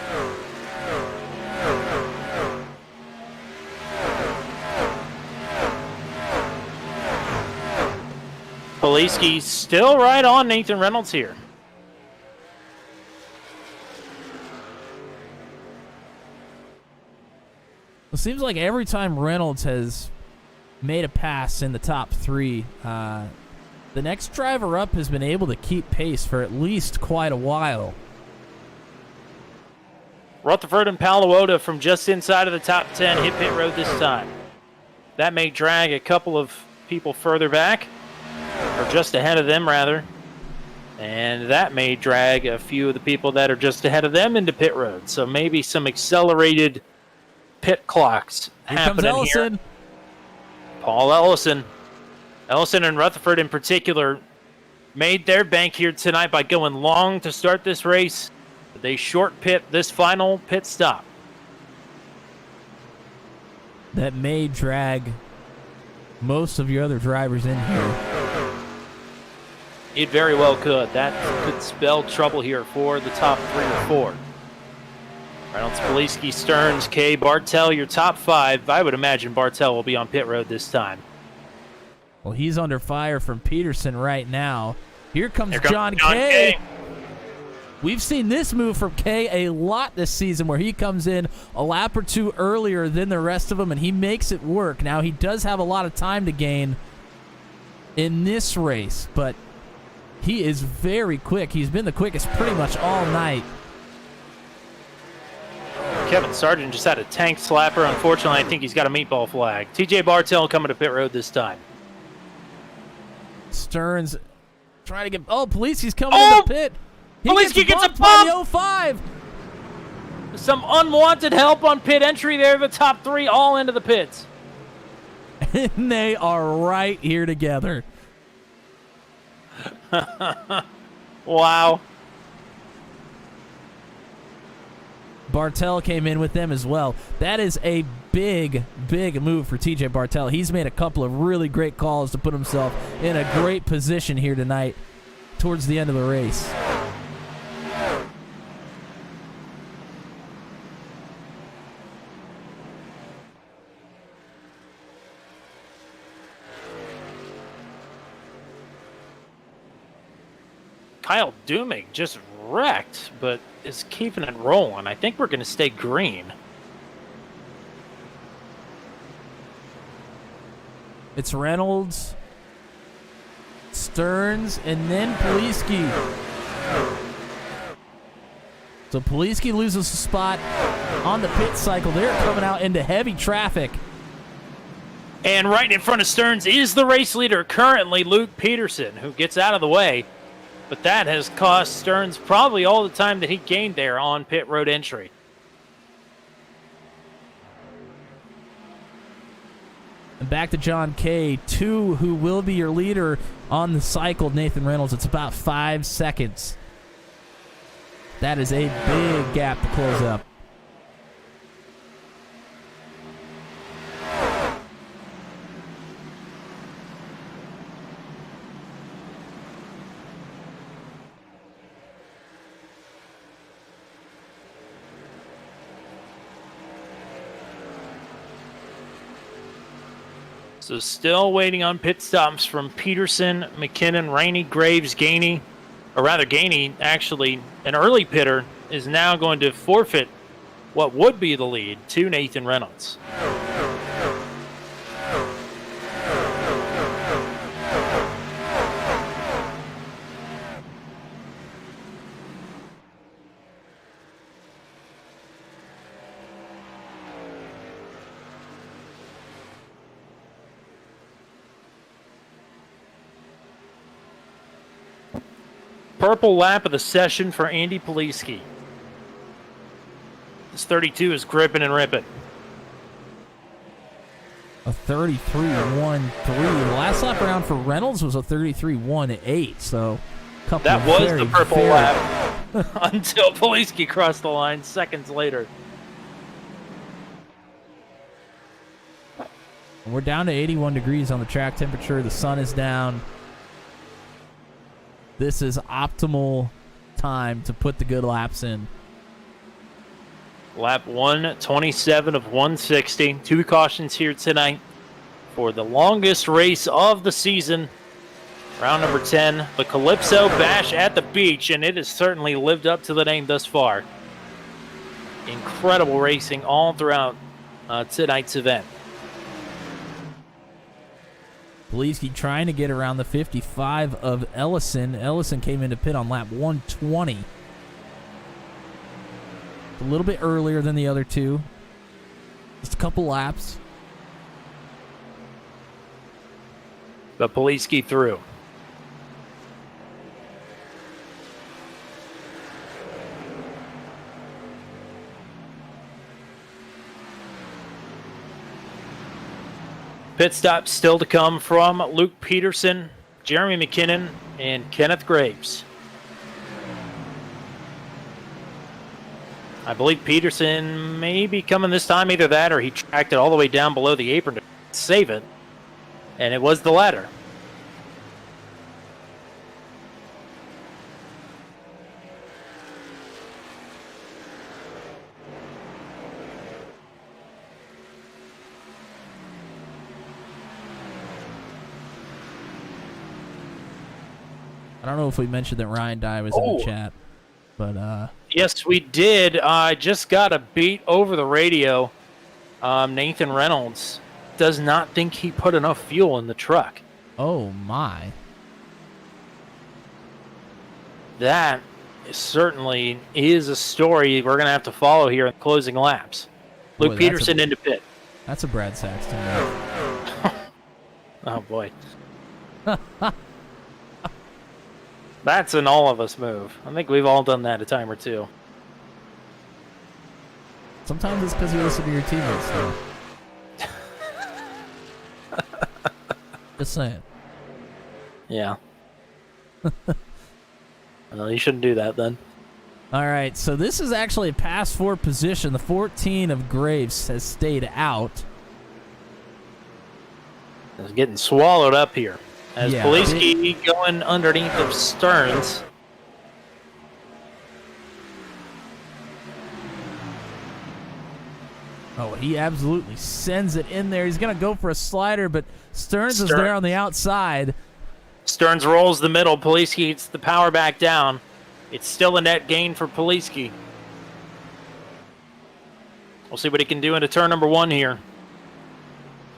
Poliski still right on Nathan Reynolds here. It seems like every time Reynolds has made a pass in the top 3, the next driver up has been able to keep pace for at least quite a while. Rutherford and Paluota from just inside of the top 10 hit pit road this time. That may drag a couple of people further back, or just ahead of them rather. And that may drag a few of the people that are just ahead of them into pit road. So maybe some accelerated pit clocks happening here. Paul Ellison. Ellison and Rutherford in particular made their bank here tonight by going long to start this race. They short pit this final pit stop. That may drag most of your other drivers in here. It very well could. That could spell trouble here for the top 3 or 4. Reynolds, Poliski, Stearns, Kay, Bartel, your top 5. I would imagine Bartel will be on pit road this time. Well, he's under fire from Peterson right now. Here comes John Kay. We've seen this move from Kay a lot this season where he comes in a lap or 2 earlier than the rest of them, and he makes it work. Now, he does have a lot of time to gain in this race, but he is very quick. He's been the quickest pretty much all night. Kevin Sargent just had a tank slapper. Unfortunately, I think he's got a meatball flag. TJ Bartel coming to pit road this time. Stearns trying to get... Oh, Poliski's coming in the pit. Poliski gets a bump! bump! Some unwanted help on pit entry there. The top 3 all into the pits. And they are right here together. Wow. Bartel came in with them as well. That is a big, big move for TJ Bartel. He's made a couple of really great calls to put himself in a great position here tonight towards the end of the race. Kyle Dumig just wrecked, but is keeping it rolling. I think we're going to stay green. It's Reynolds, Stearns, and then Poliski. So Poliski loses a spot on the pit cycle. They're coming out into heavy traffic. And right in front of Stearns is the race leader currently, Luke Peterson, who gets out of the way. But that has cost Stearns probably all the time that he gained there on pit road entry. And back to John Kay, 2 who will be your leader on the cycle, Nathan Reynolds. It's about 5 seconds. That is a big gap to close up. So still waiting on pit stops from Peterson, McKinnon, Rainey, Graves, Gainey. Or rather, Gainey, actually, an early pitter, is now going to forfeit what would be the lead to Nathan Reynolds. Purple lap of the session for Andy Poliski. This 32 is gripping and ripping. A 33.13. The last lap around for Reynolds was a 33.18. So, that was the purple lap until Poliski crossed the line seconds later. We're down to 81 degrees on the track temperature. The sun is down. This is optimal time to put the good laps in. Lap 127 of 160. 2 cautions here tonight for the longest race of the season. Round number 10, the Calypso Bash at the Beach, and it has certainly lived up to the name thus far. Incredible racing all throughout tonight's event. Poliski trying to get around the 55 of Ellison. Ellison came into pit on lap 120. A little bit earlier than the other 2. Just a couple laps. But Poliski through. Pit stops still to come from Luke Peterson, Jeremy McKinnon, and Kenneth Graves. I believe Peterson may be coming this time, either that or he tracked it all the way down below the apron to save it, and it was the latter. I don't know if we mentioned that Ryan Dye was in the chat, but Yes, we did. I just got a beat over the radio. Nathan Reynolds does not think he put enough fuel in the truck. oh my. That certainly is a story we're going to have to follow here in closing laps. Boy, Luke Peterson into pit. That's a Brad Saxton move. Oh, boy. That's an all of us move. I think we've all done that a time or two. Sometimes it's because you listen to your teammates, though. Just saying. Yeah. Well, you shouldn't do that then. All right, so this is actually a pass for position. The 14 of Graves has stayed out. It's getting swallowed up here. As Yeah, Poliski going underneath of Stearns. Oh, he absolutely sends it in there. He's going to go for a slider, but Stearns is there on the outside. Stearns rolls the middle. Poliski gets the power back down. It's still a net gain for Poliski. We'll see what he can do into turn number 1 here.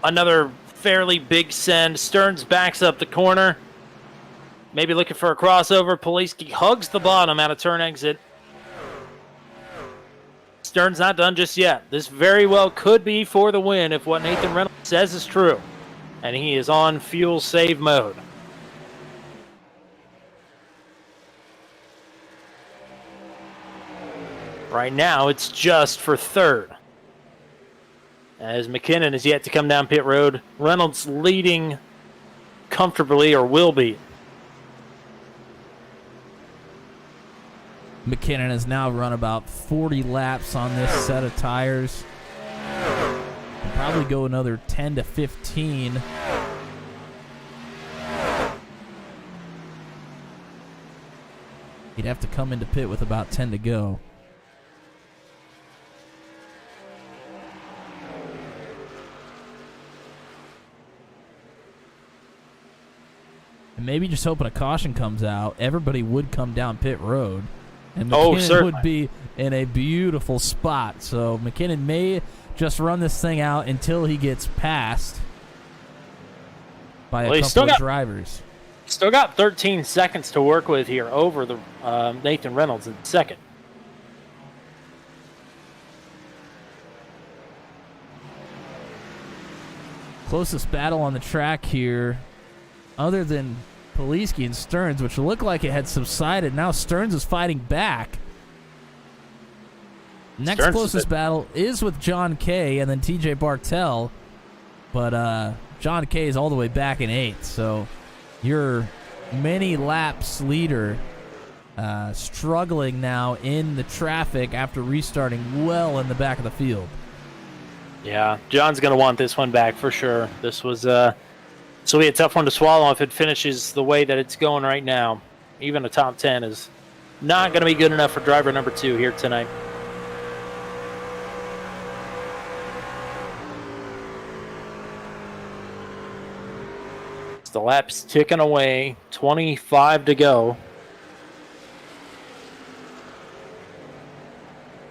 Another fairly big send. Stearns backs up the corner. Maybe looking for a crossover. Poliski hugs the bottom out of turn exit. Stearns not done just yet. This very well could be for the win if what Nathan Reynolds says is true. And he is on fuel save mode. Right now, it's just for third. As McKinnon is yet to come down pit road. Reynolds leading comfortably, or will be. McKinnon has now run about 40 laps on this set of tires. He'll probably go another 10 to 15. He'd have to come into pit with about 10 to go. And maybe just hoping a caution comes out, everybody would come down pit road. And McKinnon would be in a beautiful spot. So McKinnon may just run this thing out until he gets passed by a couple of drivers. Still got 13 seconds to work with here over the Nathan Reynolds in second. Closest battle on the track here, other than Poliski and Stearns, which looked like it had subsided. Now Stearns is fighting back. Next closest battle is with John Kay and then TJ Bartell. But John Kay is all the way back in 8th. So your many laps leader struggling now in the traffic after restarting well in the back of the field. Yeah, John's going to want this one back for sure. This was this will be a tough one to swallow if it finishes the way that it's going right now. Even a top 10 is not going to be good enough for driver number 2 here tonight. The lap's ticking away, 25 to go.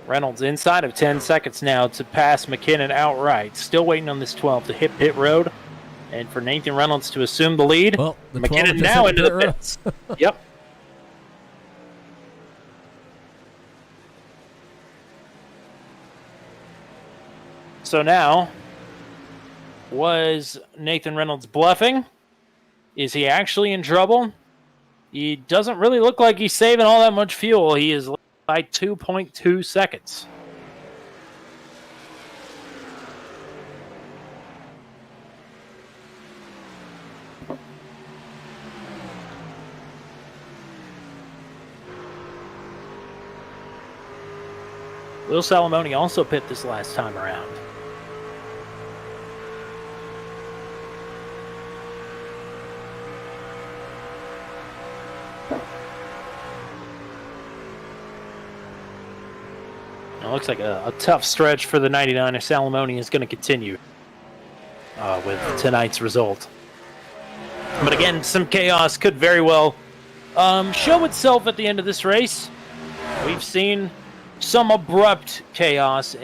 Reynolds inside of 10 seconds now to pass McKinnon outright. Still waiting on this 12 to hit pit road. And for Nathan Reynolds to assume the lead. Well, the McKinnon now into the pits. Yep. So now, was Nathan Reynolds bluffing? Is he actually in trouble? He doesn't really look like he's saving all that much fuel. He is by 2.2 seconds. Will Salamone also pit this last time around. It looks like a tough stretch for the 99 if Salamone is going to continue with tonight's result. But again, some chaos could very well show itself at the end of this race. We've seen some abrupt chaos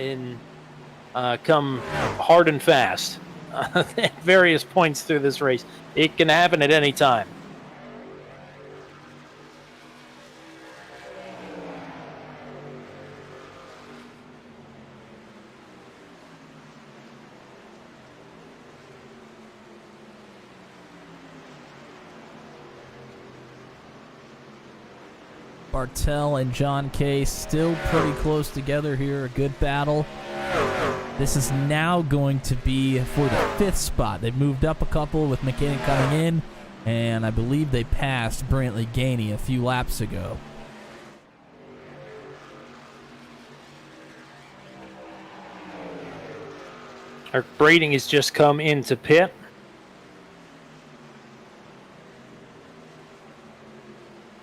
come hard and fast at various points through this race. It can happen at any time. Bartel and John Kay still pretty close together here. A good battle. This is now going to be for the 5th spot. They've moved up a couple with McKinnon coming in, and I believe they passed Brantley Gainey a few laps ago. Our Breeding has just come into pit.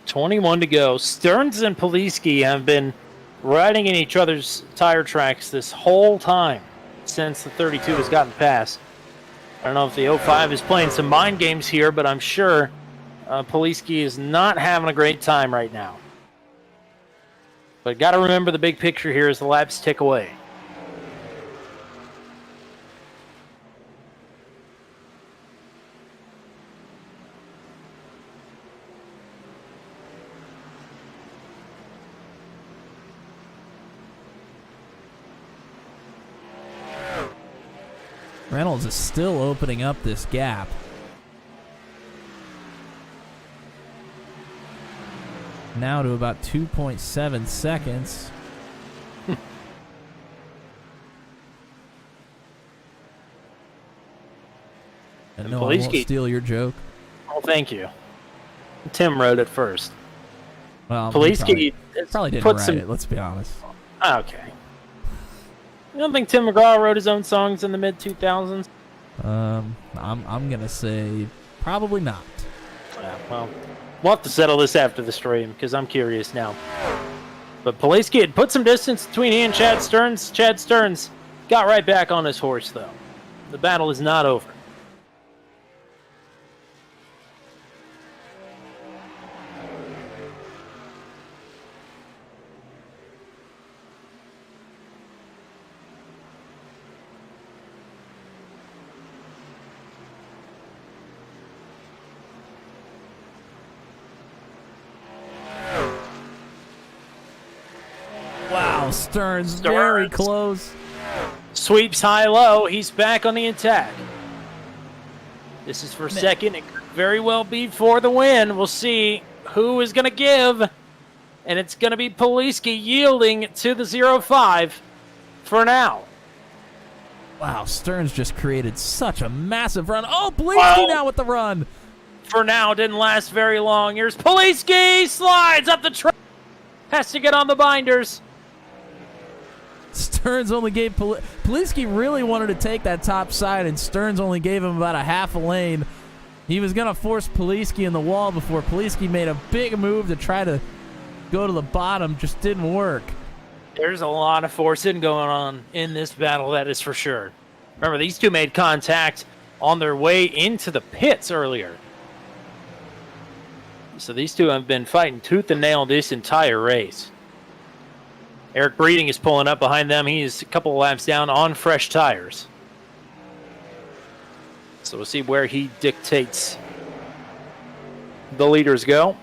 .21 to go. Stearns and Poliski have been riding in each other's tire tracks this whole time since the 32 has gotten past. I don't know if the 05 is playing some mind games here, but I'm sure Poliski is not having a great time right now. But got to remember the big picture here as the laps tick away. Reynolds is still opening up this gap. Now to about 2.7 seconds. And no, I won't steal your joke. Oh, thank you. Tim wrote it first. Well, Poliski probably didn't write it, let's be honest. Okay. You don't think Tim McGraw wrote his own songs in the mid-2000s? I'm gonna say probably not. Yeah, well, we'll have to settle this after the stream because I'm curious now. But Poliski had put some distance between he and Chad Stearns. Chad Stearns got right back on his horse, though. The battle is not over. Stearns very close. Sweeps high-low. He's back on the attack. This is for second. It could very well be for the win. We'll see who is going to give. And it's going to be Poliski yielding to the 05 for now. Wow, Stearns just created such a massive run. Oh, Poliski now with the run. For now, didn't last very long. Here's Poliski. Slides up the track. Has to get on the binders. Stearns only gave Poliski really wanted to take that top side, and Stearns only gave him about a half a lane. He was going to force Poliski in the wall before Poliski made a big move to try to go to the bottom. Just didn't work. There's a lot of forcing going on in this battle, that is for sure. Remember, these two made contact on their way into the pits earlier. So these two have been fighting tooth and nail this entire race. Eric Breeding is pulling up behind them. He is a couple of laps down on fresh tires. So we'll see where he dictates the leaders go.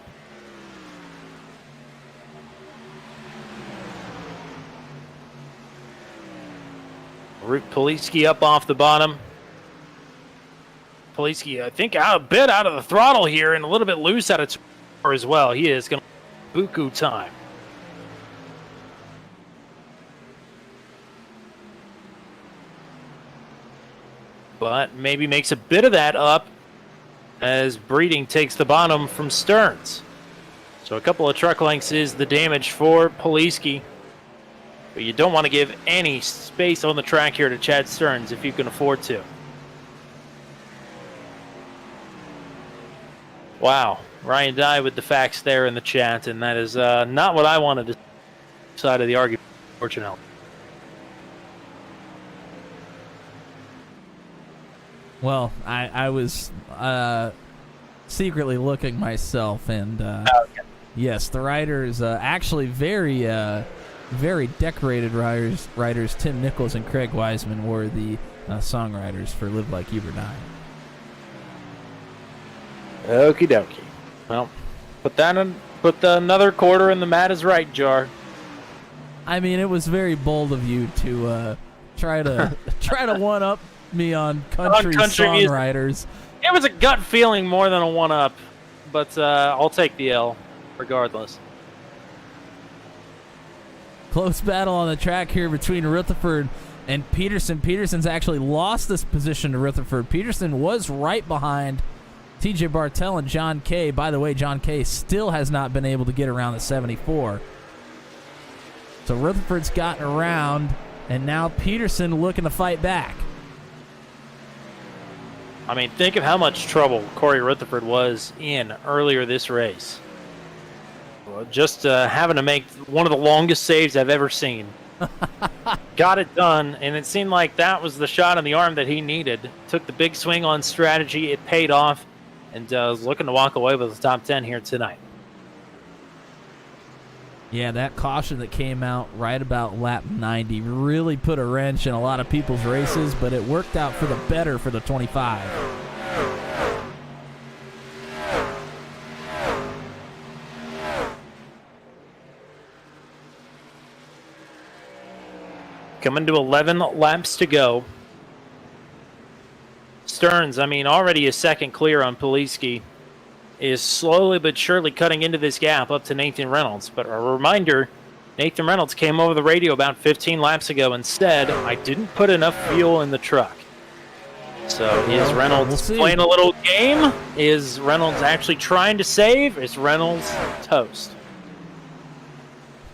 Poliski up off the bottom. Poliski, I think, a bit out of the throttle here and a little bit loose out of turn as well. He is going to buku time. But maybe makes a bit of that up as Breeding takes the bottom from Stearns. So a couple of truck lengths is the damage for Poliski. But you don't want to give any space on the track here to Chad Stearns if you can afford to. Wow. Ryan Dye with the facts there in the chat, and that is not what I wanted to side of the argument, fortunately. Well, I was secretly looking myself, and Okay. yes, the writers, actually very decorated writers, Tim Nichols and Craig Wiseman were the songwriters for Live Like You Were Dying. Okie dokie. Well, put another quarter in the Matt is right jar. I mean, it was very bold of you to try to one up me on country songwriters. It was a gut feeling more than a one up, but I'll take the L regardless. Close battle on the track here between Rutherford and Peterson. Peterson's actually lost this position to Rutherford. Peterson was right behind TJ Bartell and John Kay. By the way, John Kay still has not been able to get around the 74. So Rutherford's gotten around, and now Peterson looking to fight back. I mean, think of how much trouble Corey Rutherford was in earlier this race. Well, just having to make one of the longest saves I've ever seen. Got it done, and it seemed like that was the shot in the arm that he needed. Took the big swing on strategy. It paid off, and was looking to walk away with the top 10 here tonight. Yeah, that caution that came out right about lap 90 really put a wrench in a lot of people's races, but it worked out for the better for the 25. Coming to 11 laps to go. Stearns, I mean, already a second clear on Poliski, is slowly but surely cutting into this gap up to Nathan Reynolds. But a reminder, Nathan Reynolds came over the radio about 15 laps ago and said, I didn't put enough fuel in the truck. So is Reynolds playing a little game? Is Reynolds actually trying to save? Is Reynolds toast?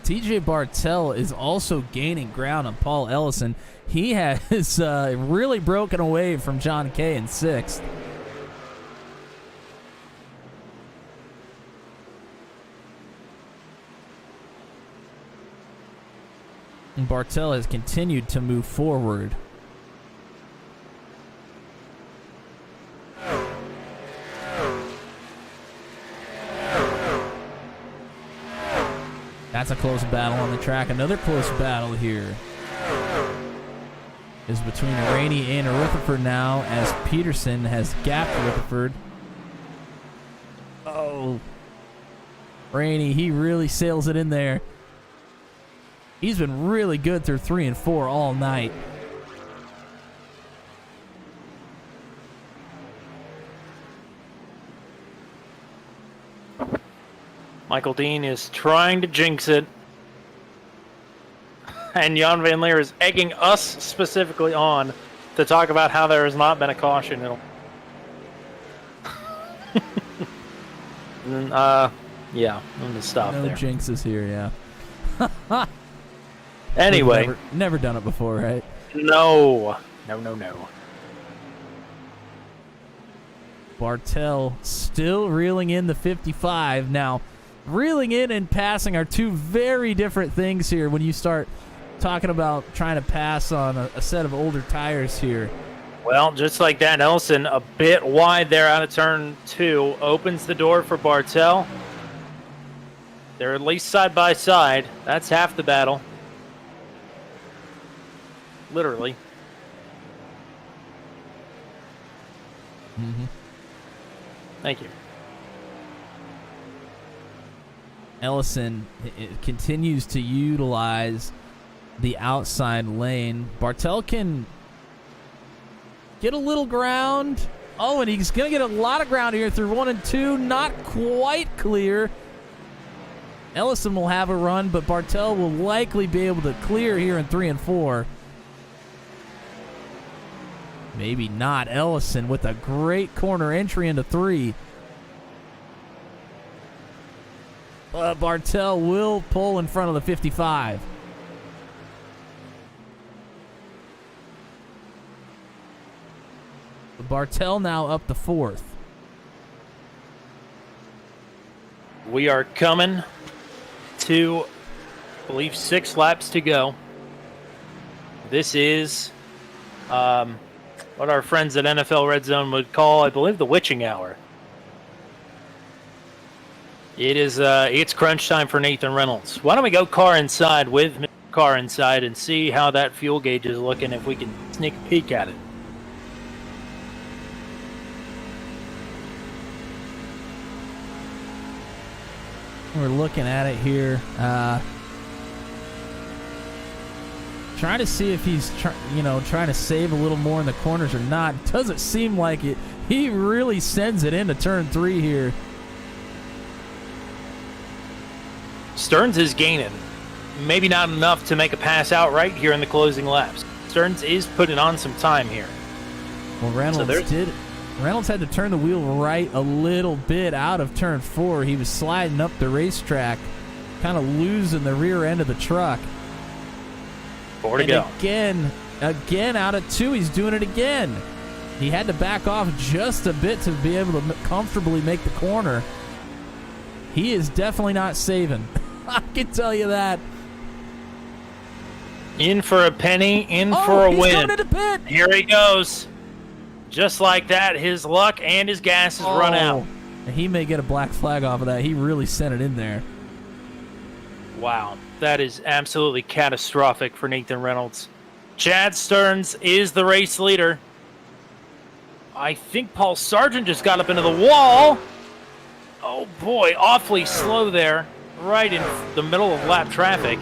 TJ Bartell is also gaining ground on Paul Ellison. He has really broken away from John Kay in 6th. And Bartell has continued to move forward. That's a close battle on the track. Another close battle here is between Rainey and Rutherford now, as Peterson has gapped Rutherford. Oh, Rainey, he really sails it in there. He's been really good through 3 and 4 all night. Michael Dean is trying to jinx it. And Jan Van Leer is egging us specifically on to talk about how there has not been a caution. Yeah, I'm going to stop no there. No jinxes here, yeah. Anyway. Never done it before, right? No. Bartell still reeling in the 55. Now, reeling in and passing are two very different things here when you start talking about trying to pass on a set of older tires here. Well, just like that, Ellison a bit wide there out of turn 2 opens the door for Bartell. They're at least side by side. That's half the battle. Literally. Mm-hmm. Thank you. Ellison continues to utilize the outside lane. Bartell can get a little ground. Oh, and he's going to get a lot of ground here through 1 and 2. Not quite clear. Ellison will have a run, but Bartell will likely be able to clear here in 3 and 4. Maybe not. Ellison with a great corner entry into 3. Bartell will pull in front of the 55. Bartell now up to 4th. We are coming to, I believe, 6 laps to go. This is what our friends at NFL Red Zone would call, I believe, the witching hour. It is, it's crunch time for Nathan Reynolds. Why don't we go car inside with Mr. Car inside and see how that fuel gauge is looking, if we can sneak a peek at it. We're looking at it here. Trying to see if he's trying to save a little more in the corners or not. Doesn't seem like it. He really sends it into turn 3 here. Stearns is gaining. Maybe not enough to make a pass out right here in the closing laps. Stearns is putting on some time here. Well, Reynolds had to turn the wheel right a little bit out of turn 4. He was sliding up the racetrack, kind of losing the rear end of the truck. 4 to go. Again out of 2, he's doing it again. He had to back off just a bit to be able to comfortably make the corner. He is definitely not saving. I can tell you that. In for a penny, for a win. He's going into pit. Here he goes. Just like that, his luck and his gas has run out. He may get a black flag off of that. He really sent it in there. Wow, that is absolutely catastrophic for Nathan Reynolds. Chad Stearns is the race leader. I think Paul Sargent just got up into the wall. Oh boy, awfully slow there, right in the middle of lap traffic.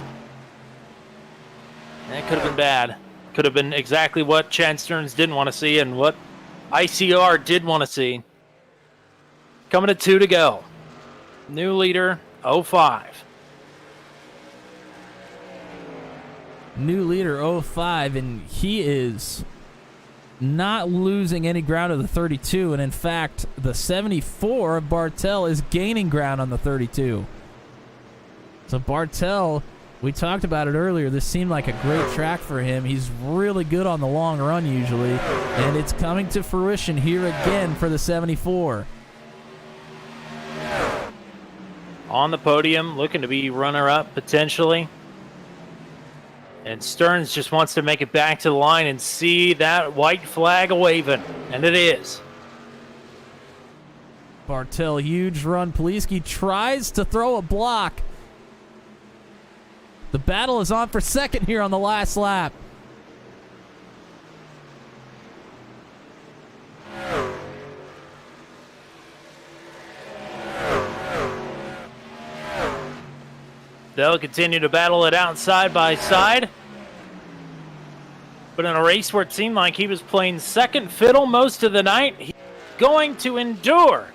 That could have been bad. Could have been exactly what Chad Stearns didn't want to see and what ICR did want to see. Coming to 2 to go. New leader, 05. New leader, 05, and he is not losing any ground of the 32, and in fact, the 74 of Bartel is gaining ground on the 32. So Bartel, we talked about it earlier, this seemed like a great track for him. He's really good on the long run usually, and it's coming to fruition here again for the 74. On the podium, looking to be runner-up potentially. And Stearns just wants to make it back to the line and see that white flag waving. And it is. Bartel, huge run. Poliski tries to throw a block. The battle is on for second here on the last lap. They'll continue to battle it out side by side. But in a race where it seemed like he was playing second fiddle most of the night, he's going to endure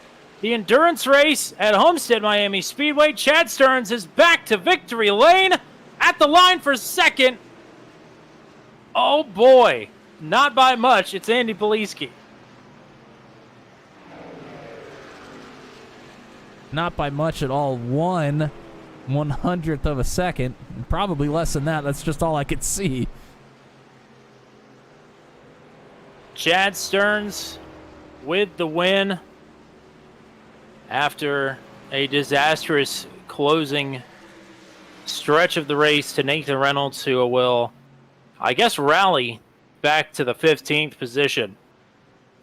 the endurance race at Homestead-Miami Speedway. Chad Stearns is back to victory lane at the line for second. Oh boy, not by much. It's Andy Poliski. Not by much at all. 1/100th of a second. Probably less than that. That's just all I could see. Chad Stearns with the win after a disastrous closing stretch of the race to Nathan Reynolds, who will, I guess, rally back to the 15th position.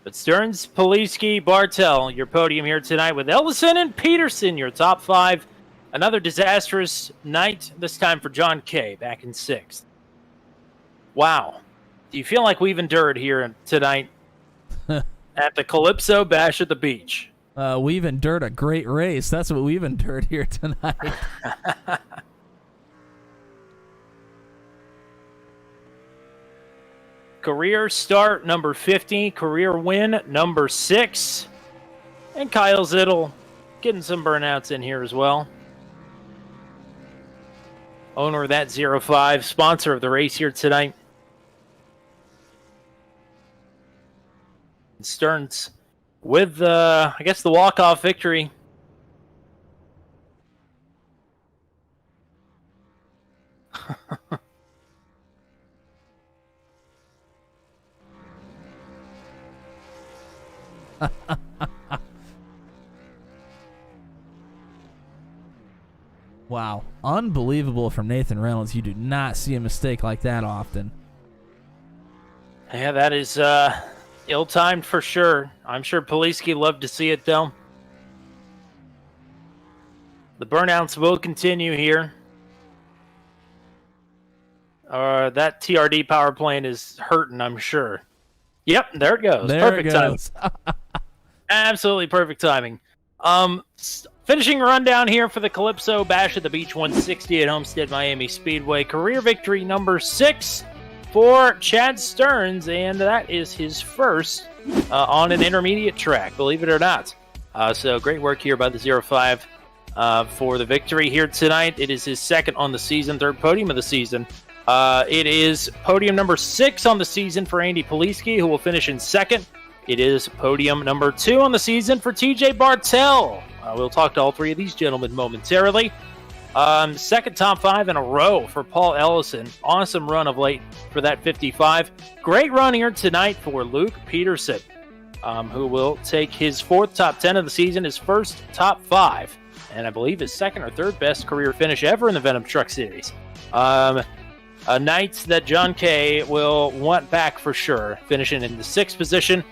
But Stearns, Poliski, Bartel, your podium here tonight with Ellison and Peterson, your top 5. Another disastrous night, this time for John Kay, back in 6th. Wow. Do you feel like we've endured here tonight at the Calypso Bash at the Beach? We've endured a great race. That's what we've endured here tonight. Career start, number 50. Career win, number 6. And Kyle Zittel getting some burnouts in here as well. Owner of that 05, sponsor of the race here tonight. Stearns with, I guess, the walk-off victory. Wow. Unbelievable from Nathan Reynolds. You do not see a mistake like that often. Yeah, that is ill-timed for sure. I'm sure Poliski loved to see it, though. The burnouts will continue here. That TRD power plant is hurting, I'm sure. Yep, there it goes. There Perfect it goes. timing. Absolutely perfect timing. Finishing rundown here for the Calypso Bash at the Beach 160 at Homestead-Miami Speedway. Career victory number 6 for Chad Stearns, and that is his first on an intermediate track, believe it or not. So great work here by the 05 for the victory here tonight. It is his second on the season, third podium of the season. It is podium number 6 on the season for Andy Poliski, who will finish in second. It is podium number 2 on the season for TJ Bartell. We'll talk to all three of these gentlemen momentarily. Second top 5 in a row for Paul Ellison. Awesome run of late for that 55. Great run here tonight for Luke Peterson, who will take his 4th top 10 of the season, his first top 5, and I believe his 2nd or 3rd best career finish ever in the Venom Truck Series. A night that John Kay will want back for sure, finishing in the 6th position.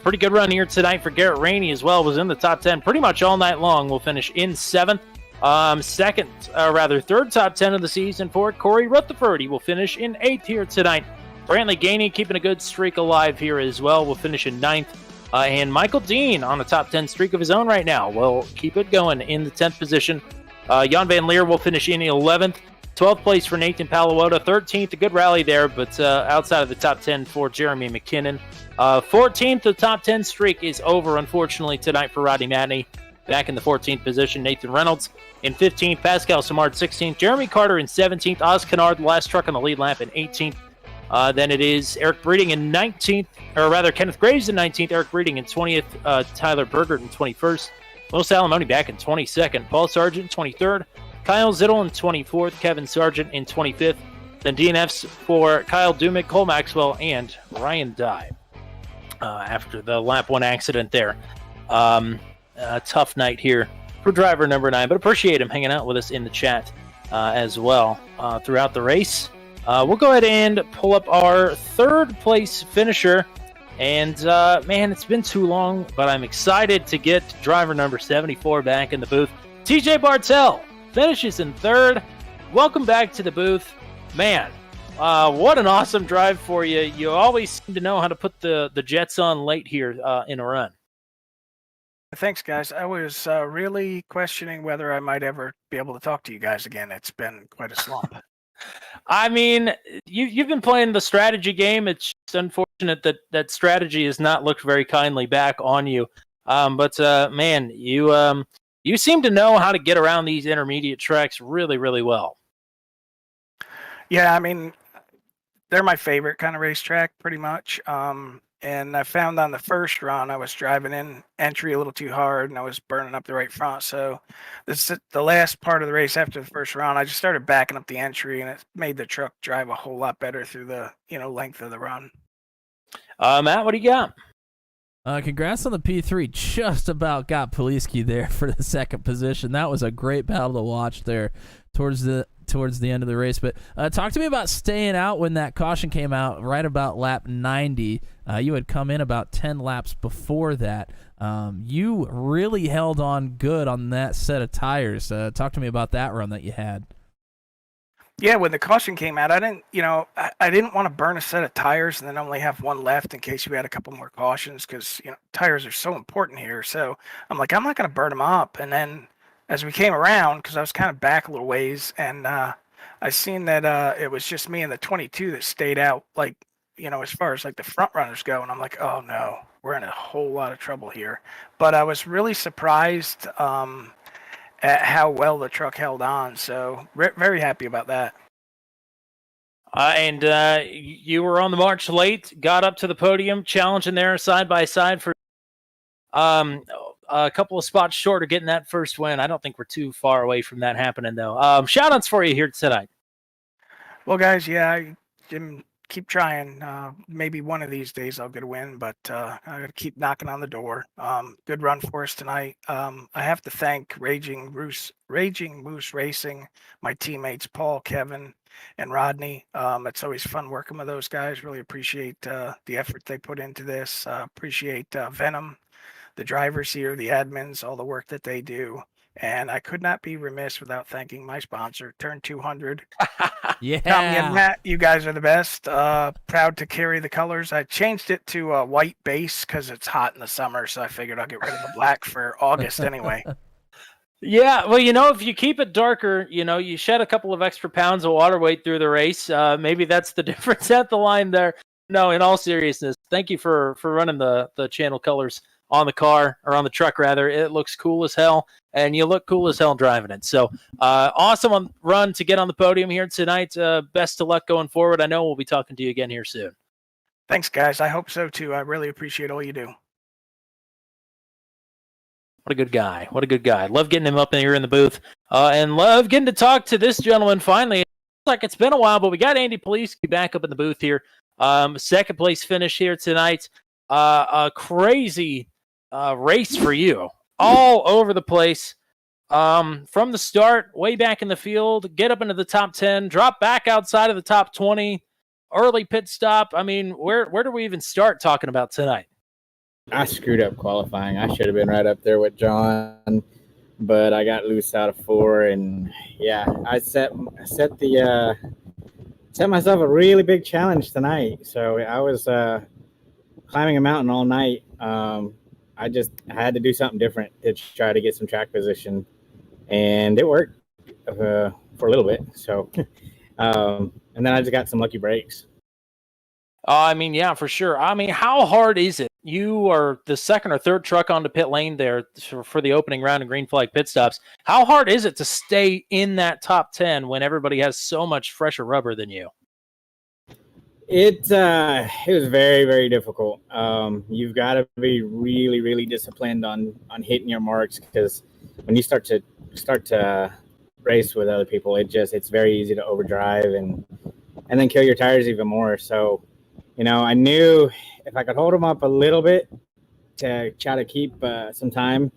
Pretty good run here tonight for Garrett Rainey as well. Was in the top 10 pretty much all night long. Will finish in 7th. Third top 10 of the season for Corey Rutherford. He will finish in 8th here tonight. Brantley Gainey keeping a good streak alive here as well. Will finish in 9th. And Michael Dean on a top 10 streak of his own right now. Will keep it going in the 10th position. Jan Van Leer will finish in 11th. 12th place for Nathan Palawota. 13th, a good rally there, but outside of the top 10 for Jeremy McKinnon. 14th, the top 10 streak is over, unfortunately, tonight for Rodney Matney. Back in the 14th position, Nathan Reynolds. In 15th, Pascal Samard, 16th. Jeremy Carter in 17th. Oz Kennard, the last truck on the lead lap, in 18th. Then it is Eric Breeding in 19th, or rather Kenneth Graves in 19th, Eric Breeding in 20th, Tyler Bergert in 21st, Mo Salamone back in 22nd, Paul Sargent 23rd, Kyle Zittel in 24th, Kevin Sargent in 25th, then DNFs for Kyle Dumick, Cole Maxwell, and Ryan Dye after the lap 1 accident there. A tough night here for driver number 9, but appreciate him hanging out with us in the chat as well throughout the race. We'll go ahead and pull up our 3rd place finisher. And, man, it's been too long, but I'm excited to get driver number 74 back in the booth. TJ Bartell finishes in 3rd. Welcome back to the booth. Man, what an awesome drive for you. You always seem to know how to put the jets on late here in a run. Thanks, guys. I was really questioning whether I might ever be able to talk to you guys again. It's been quite a slump. I mean, you've been playing the strategy game. It's just unfortunate that strategy has not looked very kindly back on you. But man, you seem to know how to get around these intermediate tracks really, really well. Yeah, I mean, they're my favorite kind of racetrack, pretty much. And I found on the first run, I was driving in entry a little too hard, and I was burning up the right front. So this is the last part of the race after the first round. I just started backing up the entry, and it made the truck drive a whole lot better through the length of the run. Matt, what do you got? Congrats on the P3. Just about got Poliski there for the 2nd position. That was a great battle to watch there towards the end of the race. But talk to me about staying out when that caution came out right about lap 90. You had come in about 10 laps before that. You really held on good on that set of tires. Talk to me about that run that you had. Yeah, when the caution came out, I didn't want to burn a set of tires and then only have one left in case we had a couple more cautions, because tires are so important here. So I'm like, I'm not going to burn them up. And then as we came around, because I was kind of back a little ways, and I seen that it was just me and the 22 that stayed out, like, as far as like the front runners go. And I'm like, oh no, we're in a whole lot of trouble here. But I was really surprised at how well the truck held on. So very happy about that. And you were on the march late, got up to the podium, challenging there side by side for a couple of spots short of getting that first win. I don't think we're too far away from that happening, though. Shout-outs for you here tonight. Well, guys, yeah, keep trying. Maybe one of these days I'll get a win, but I got to keep knocking on the door. Good run for us tonight. I have to thank Raging Moose Racing, my teammates Paul, Kevin, and Rodney. It's always fun working with those guys. Really appreciate the effort they put into this. Appreciate Venom, the drivers here, the admins, all the work that they do. And I could not be remiss without thanking my sponsor, Turn 200. Yeah. Tommy and Matt, you guys are the best. Proud to carry the colors. I changed it to a white base because it's hot in the summer, so I figured I'll get rid of the black for August anyway. Yeah, well, if you keep it darker, you shed a couple of extra pounds of water weight through the race. Maybe that's the difference at the line there. No, in all seriousness, thank you for running the channel colors on the car, or on the truck rather. It looks cool as hell, and you look cool as hell driving it. So awesome run to get on the podium here tonight. Best of luck going forward. I know we'll be talking to you again here soon. Thanks, guys. I hope so too. I really appreciate all you do. What a good guy. What a good guy. Love getting him up in here in the booth. And love getting to talk to this gentleman finally. It looks like it's been a while, but we got Andy Poliski back up in the booth here. Second place finish here tonight. A crazy race for you. All over the place. From the start, way back in the field, get up into the top 10, drop back outside of the top 20, early pit stop. I mean, where do we even start talking about tonight? I screwed up qualifying. I should have been right up there with John, but I got loose out of 4, and yeah, I set myself a really big challenge tonight. So I was climbing a mountain all night. I just had to do something different to try to get some track position, and it worked for a little bit. So, and then I just got some lucky breaks. I mean, yeah, for sure. I mean, how hard is it? You are the second or third truck onto pit lane there for the opening round of green flag pit stops. How hard is it to stay in that top 10 when everybody has so much fresher rubber than you? It was very, very difficult. You've got to be really, really disciplined on hitting your marks, because when you start to race with other people, it's very easy to overdrive and then kill your tires even more. So, I knew if I could hold them up a little bit to try to keep some time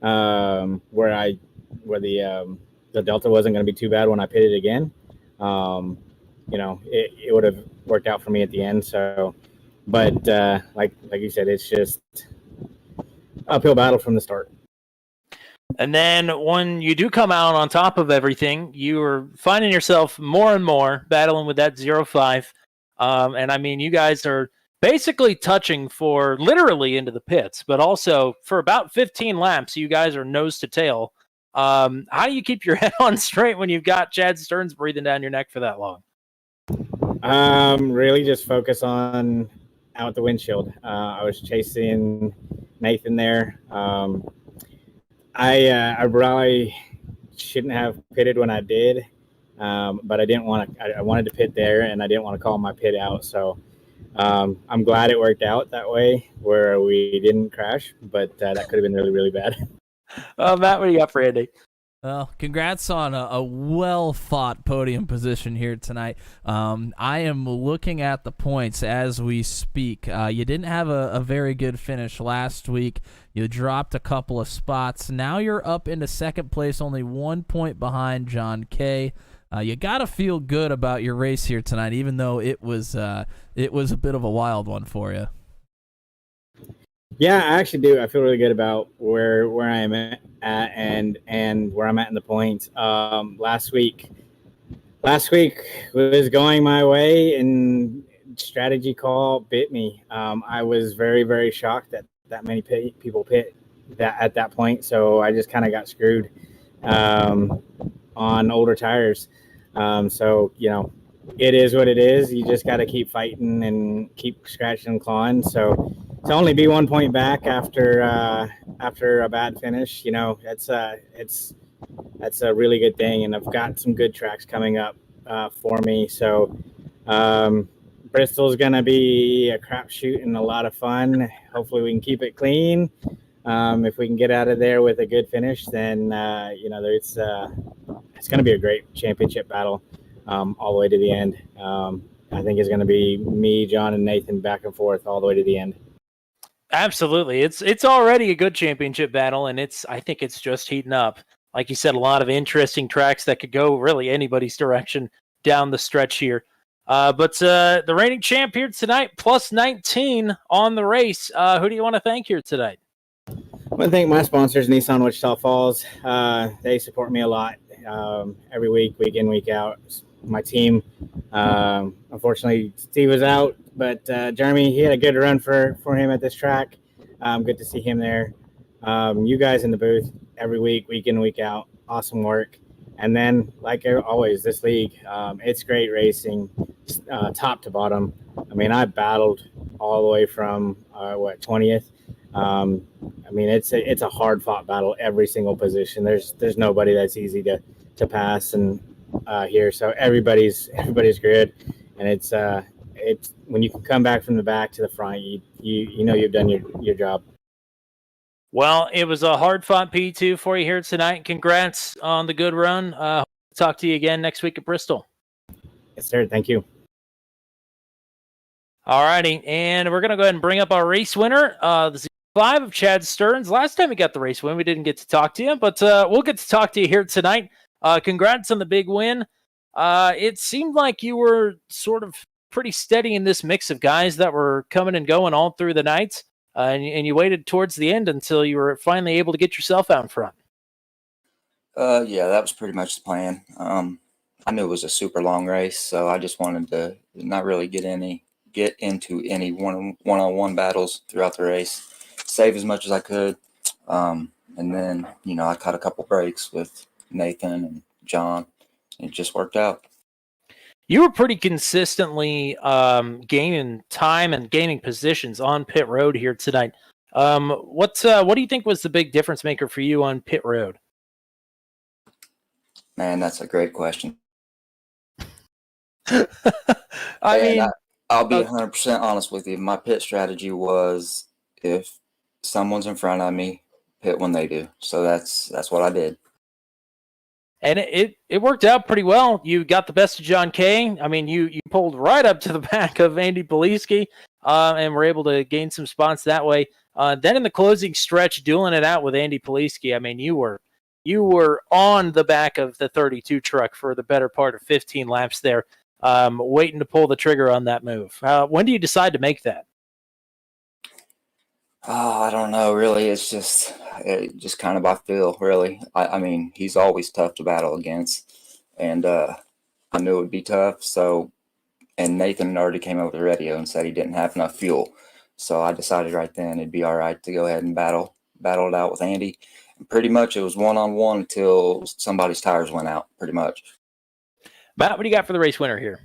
where the delta wasn't going to be too bad when I pitted again. It would have worked out for me at the end. So, but like you said, it's just uphill battle from the start. And then when you do come out on top of everything, you are finding yourself more and more battling with that 0.5. And I mean, you guys are basically touching for literally into the pits, but also for about 15 laps, you guys are nose to tail. How do you keep your head on straight when you've got Chad Stearns breathing down your neck for that long? Really just focus on out the windshield. I was chasing Nathan there. I probably shouldn't have pitted when I did, but I didn't want to. I wanted to pit there, and I didn't want to call my pit out. So I'm glad it worked out that way, where we didn't crash. But that could have been really, really bad. Matt, what do you got for Andy? Well, congrats on a well-fought podium position here tonight. I am looking at the points as we speak. You didn't have a very good finish last week. You dropped a couple of spots. Now you're up into second place, only 1 point behind John Kay. You got to feel good about your race here tonight, even though it was a bit of a wild one for you. Yeah, I actually do. I feel really good about where I am at and where I'm at in the points. Last week was going my way, and strategy call bit me. I was very, very shocked that many people pit at that point, so I just kind of got screwed on older tires. So it is what it is. You just got to keep fighting and keep scratching and clawing. So to only be 1 point back after a bad finish, that's a really good thing. And I've got some good tracks coming up for me. So Bristol's gonna be a crapshoot and a lot of fun. Hopefully we can keep it clean. If we can get out of there with a good finish, then it's gonna be a great championship battle all the way to the end. I think it's gonna be me, John, and Nathan back and forth all the way to the end. Absolutely. It's already a good championship battle, and I think it's just heating up. Like you said, a lot of interesting tracks that could go really anybody's direction down the stretch here. But the reigning champ here tonight, plus 19 on the race. Who do you want to thank here tonight? want to thank my sponsors, Nissan Wichita Falls. They support me a lot every week in, week out. My team, unfortunately, Steve was out, but Jeremy, he had a good run for him at this track. Good to see him there. You guys in the booth every week in, week out. Awesome work. And then, like always, this league, it's great racing, top to bottom. I mean, I battled all the way from 20th. I mean, it's a hard fought battle every single position. There's nobody that's easy to pass and here. So everybody's good, and it's when you can come back from the back to the front, you know you've done your job. Well, it was a hard-fought P2 for you here tonight. Congrats on the good run. Talk to you again next week at Bristol. Yes, sir. Thank you. All righty, and we're going to go ahead and bring up our race winner, the 5 of Chad Stearns. Last time we got the race win, we didn't get to talk to you, but we'll get to talk to you here tonight. Congrats on the big win. It seemed like you were sort of pretty steady in this mix of guys that were coming and going all through the night. And you waited towards the end until you were finally able to get yourself out in front. Yeah, that was pretty much the plan. I knew it was a super long race, so I just wanted to not really get into any one-on-one battles throughout the race, save as much as I could. And then, I caught a couple breaks with Nathan and John. And it just worked out. You were pretty consistently gaining time and gaining positions on pit road here tonight. What do you think was the big difference maker for you on pit road? Man, that's a great question. I'll be 100% honest with you. My pit strategy was if someone's in front of me, pit when they do. So that's what I did. And it worked out pretty well. You got the best of John Kay. I mean, you pulled right up to the back of Andy Poliski and were able to gain some spots that way. Then in the closing stretch, dueling it out with Andy Poliski, I mean, you were on the back of the 32 truck for the better part of 15 laps there, waiting to pull the trigger on that move. When do you decide to make that? Oh, I don't know, really. It's just kind of by feel, really. I mean, he's always tough to battle against, and I knew it would be tough. So, and Nathan already came over the radio and said he didn't have enough fuel. So I decided right then it'd be all right to go ahead and battle it out with Andy. And pretty much it was one-on-one until somebody's tires went out, pretty much. Matt, what do you got for the race winner here?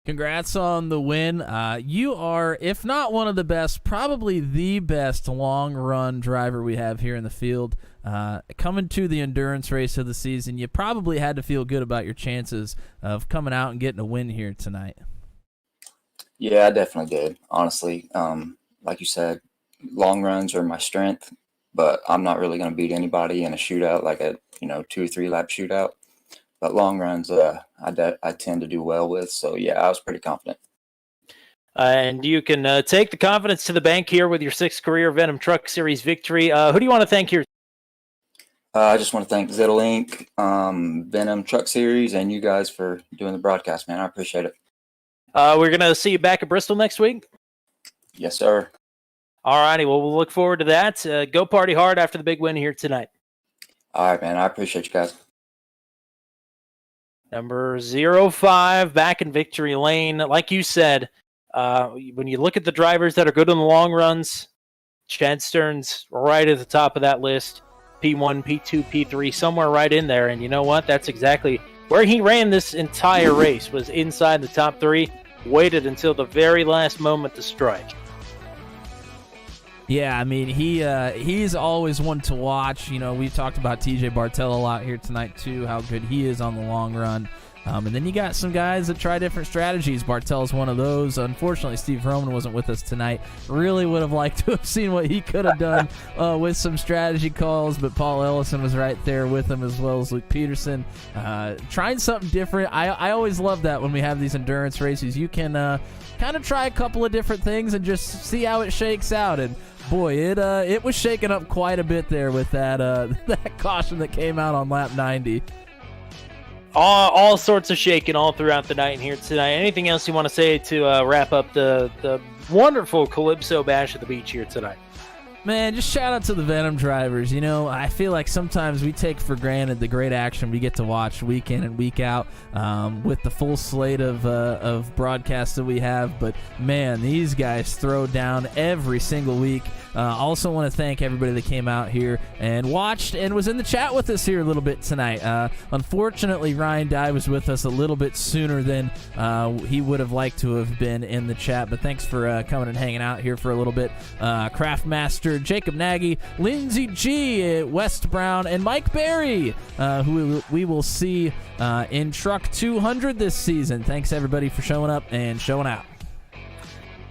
Congrats on the win. You are, if not one of the best, probably the best long-run driver we have here in the field. Coming to the endurance race of the season, you probably had to feel good about your chances of coming out and getting a win here tonight. Yeah, I definitely did, honestly. Like you said, long runs are my strength, but I'm not really going to beat anybody in a shootout, like a 2 or 3 lap shootout. But long runs, I tend to do well with. So, yeah, I was pretty confident. And you can take the confidence to the bank here with your 6th career Venom Truck Series victory. Who do you want to thank here? I just want to thank Zittle Inc., Venom Truck Series, and you guys for doing the broadcast, man. I appreciate it. We're going to see you back at Bristol next week? Yes, sir. All righty. Well, we'll look forward to that. Go party hard after the big win here tonight. All right, man. I appreciate you guys. Number 05 back in victory lane. Like you said, when you look at the drivers that are good in the long runs, Chad Stearns right at the top of that list. P1, P2, P3, somewhere right in there. And you know what? That's exactly where he ran this entire race, was inside the top 3, waited until the very last moment to strike. Yeah, I mean, he's always one to watch. We've talked about TJ Bartell a lot here tonight, too, how good he is on the long run. And then you got some guys that try different strategies. Bartell's one of those. Unfortunately, Steve Roman wasn't with us tonight. Really would have liked to have seen what he could have done with some strategy calls, but Paul Ellison was right there with him, as well as Luke Peterson. Trying something different. I always love that when we have these endurance races. You can kind of try a couple of different things and just see how it shakes out. And boy, it was shaking up quite a bit there with that that caution that came out on lap 90. All sorts of shaking all throughout the night here tonight. Anything else you want to say to wrap up the wonderful Calypso Bash at the Beach here tonight? Man, just shout out to the Venom drivers. You know, I feel like sometimes we take for granted the great action we get to watch week in and week out with the full slate of broadcasts that we have. But, man, these guys throw down every single week. Also want to thank everybody that came out here and watched and was in the chat with us here a little bit tonight. Unfortunately, Ryan Dye was with us a little bit sooner than he would have liked to have been in the chat. But thanks for coming and hanging out here for a little bit. Craftmaster Jacob Nagy, Lindsey G, West Brown, and Mike Berry, who we will see in Truck 200 this season. Thanks, everybody, for showing up and showing out.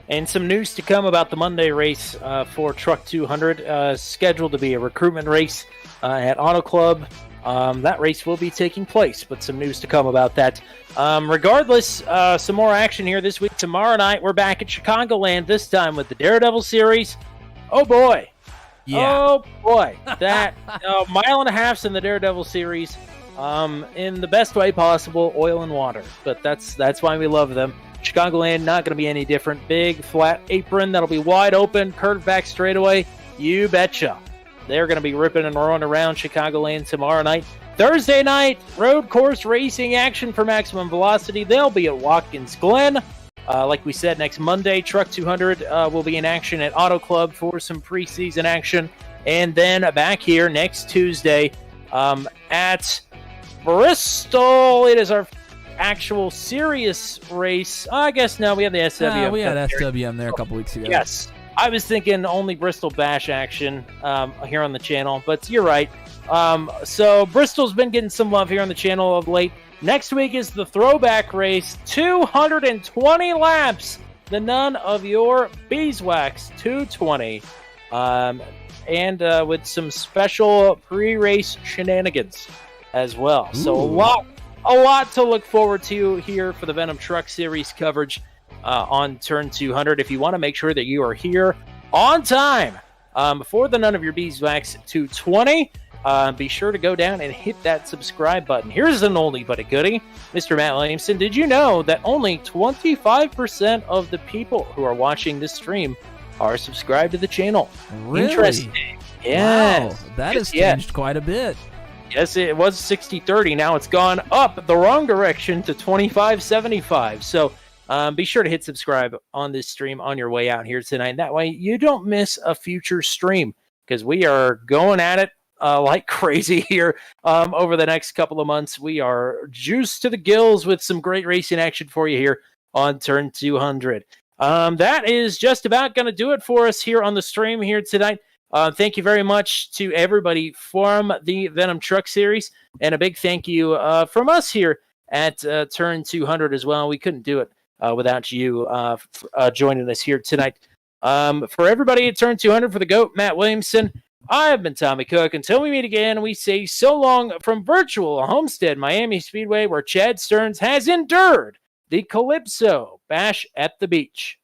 And some news to come about the Monday race for Truck 200, scheduled to be a recruitment race at Auto Club. That race will be taking place, but some news to come about that. Regardless, some more action here this week. Tomorrow night, we're back at Chicagoland, this time with the Daredevil Series. Oh, boy. Yeah. Oh, boy. That mile and a half's in the Daredevil Series in the best way possible, oil and water. But that's why we love them. Chicagoland, not going to be any different. Big, flat apron that'll be wide open, curved back straightaway. You betcha. They're going to be ripping and rolling around Chicagoland tomorrow night. Thursday night, road course racing action for Maximum Velocity. They'll be at Watkins Glen. Like we said, next Monday, Truck 200 will be in action at Auto Club for some preseason action. And then back here next Tuesday at Bristol. It is our actual serious race. I guess no, we have the SWM. We had SWM there a couple weeks ago. Yes. I was thinking only Bristol Bash action here on the channel, but you're right. So Bristol's been getting some love here on the channel of late. Next week is the throwback race, 220 laps. The None of Your Beeswax 220. And with some special pre-race shenanigans as well. Ooh. So a lot to look forward to here for the Venom Truck Series coverage on Turn 200. If you want to make sure that you are here on time for the None of Your Beeswax 220, be sure to go down and hit that subscribe button. Here's an oldie but a goodie. Mr. Matt Williamson, did you know that only 25% of the people who are watching this stream are subscribed to the channel? Really? Interesting. Yes. Wow, that has changed quite a bit. Yes, it was 60-30. Now it's gone up the wrong direction to 25-75. So be sure to hit subscribe on this stream on your way out here tonight. That way you don't miss a future stream, because we are going at it like crazy here over the next couple of months. We are juiced to the gills with some great racing action for you here on Turn 200. That is just about going to do it for us here on the stream here tonight. Thank you very much to everybody from the Venom Truck Series, and a big thank you from us here at Turn 200 as well. We couldn't do it without you joining us here tonight. For everybody at Turn 200, for the GOAT, Matt Williamson, I have been Tommy Cook. Until we meet again, we say so long from virtual Homestead-Miami Speedway, where Chad Stearns has endured the Calypso Bash at the Beach.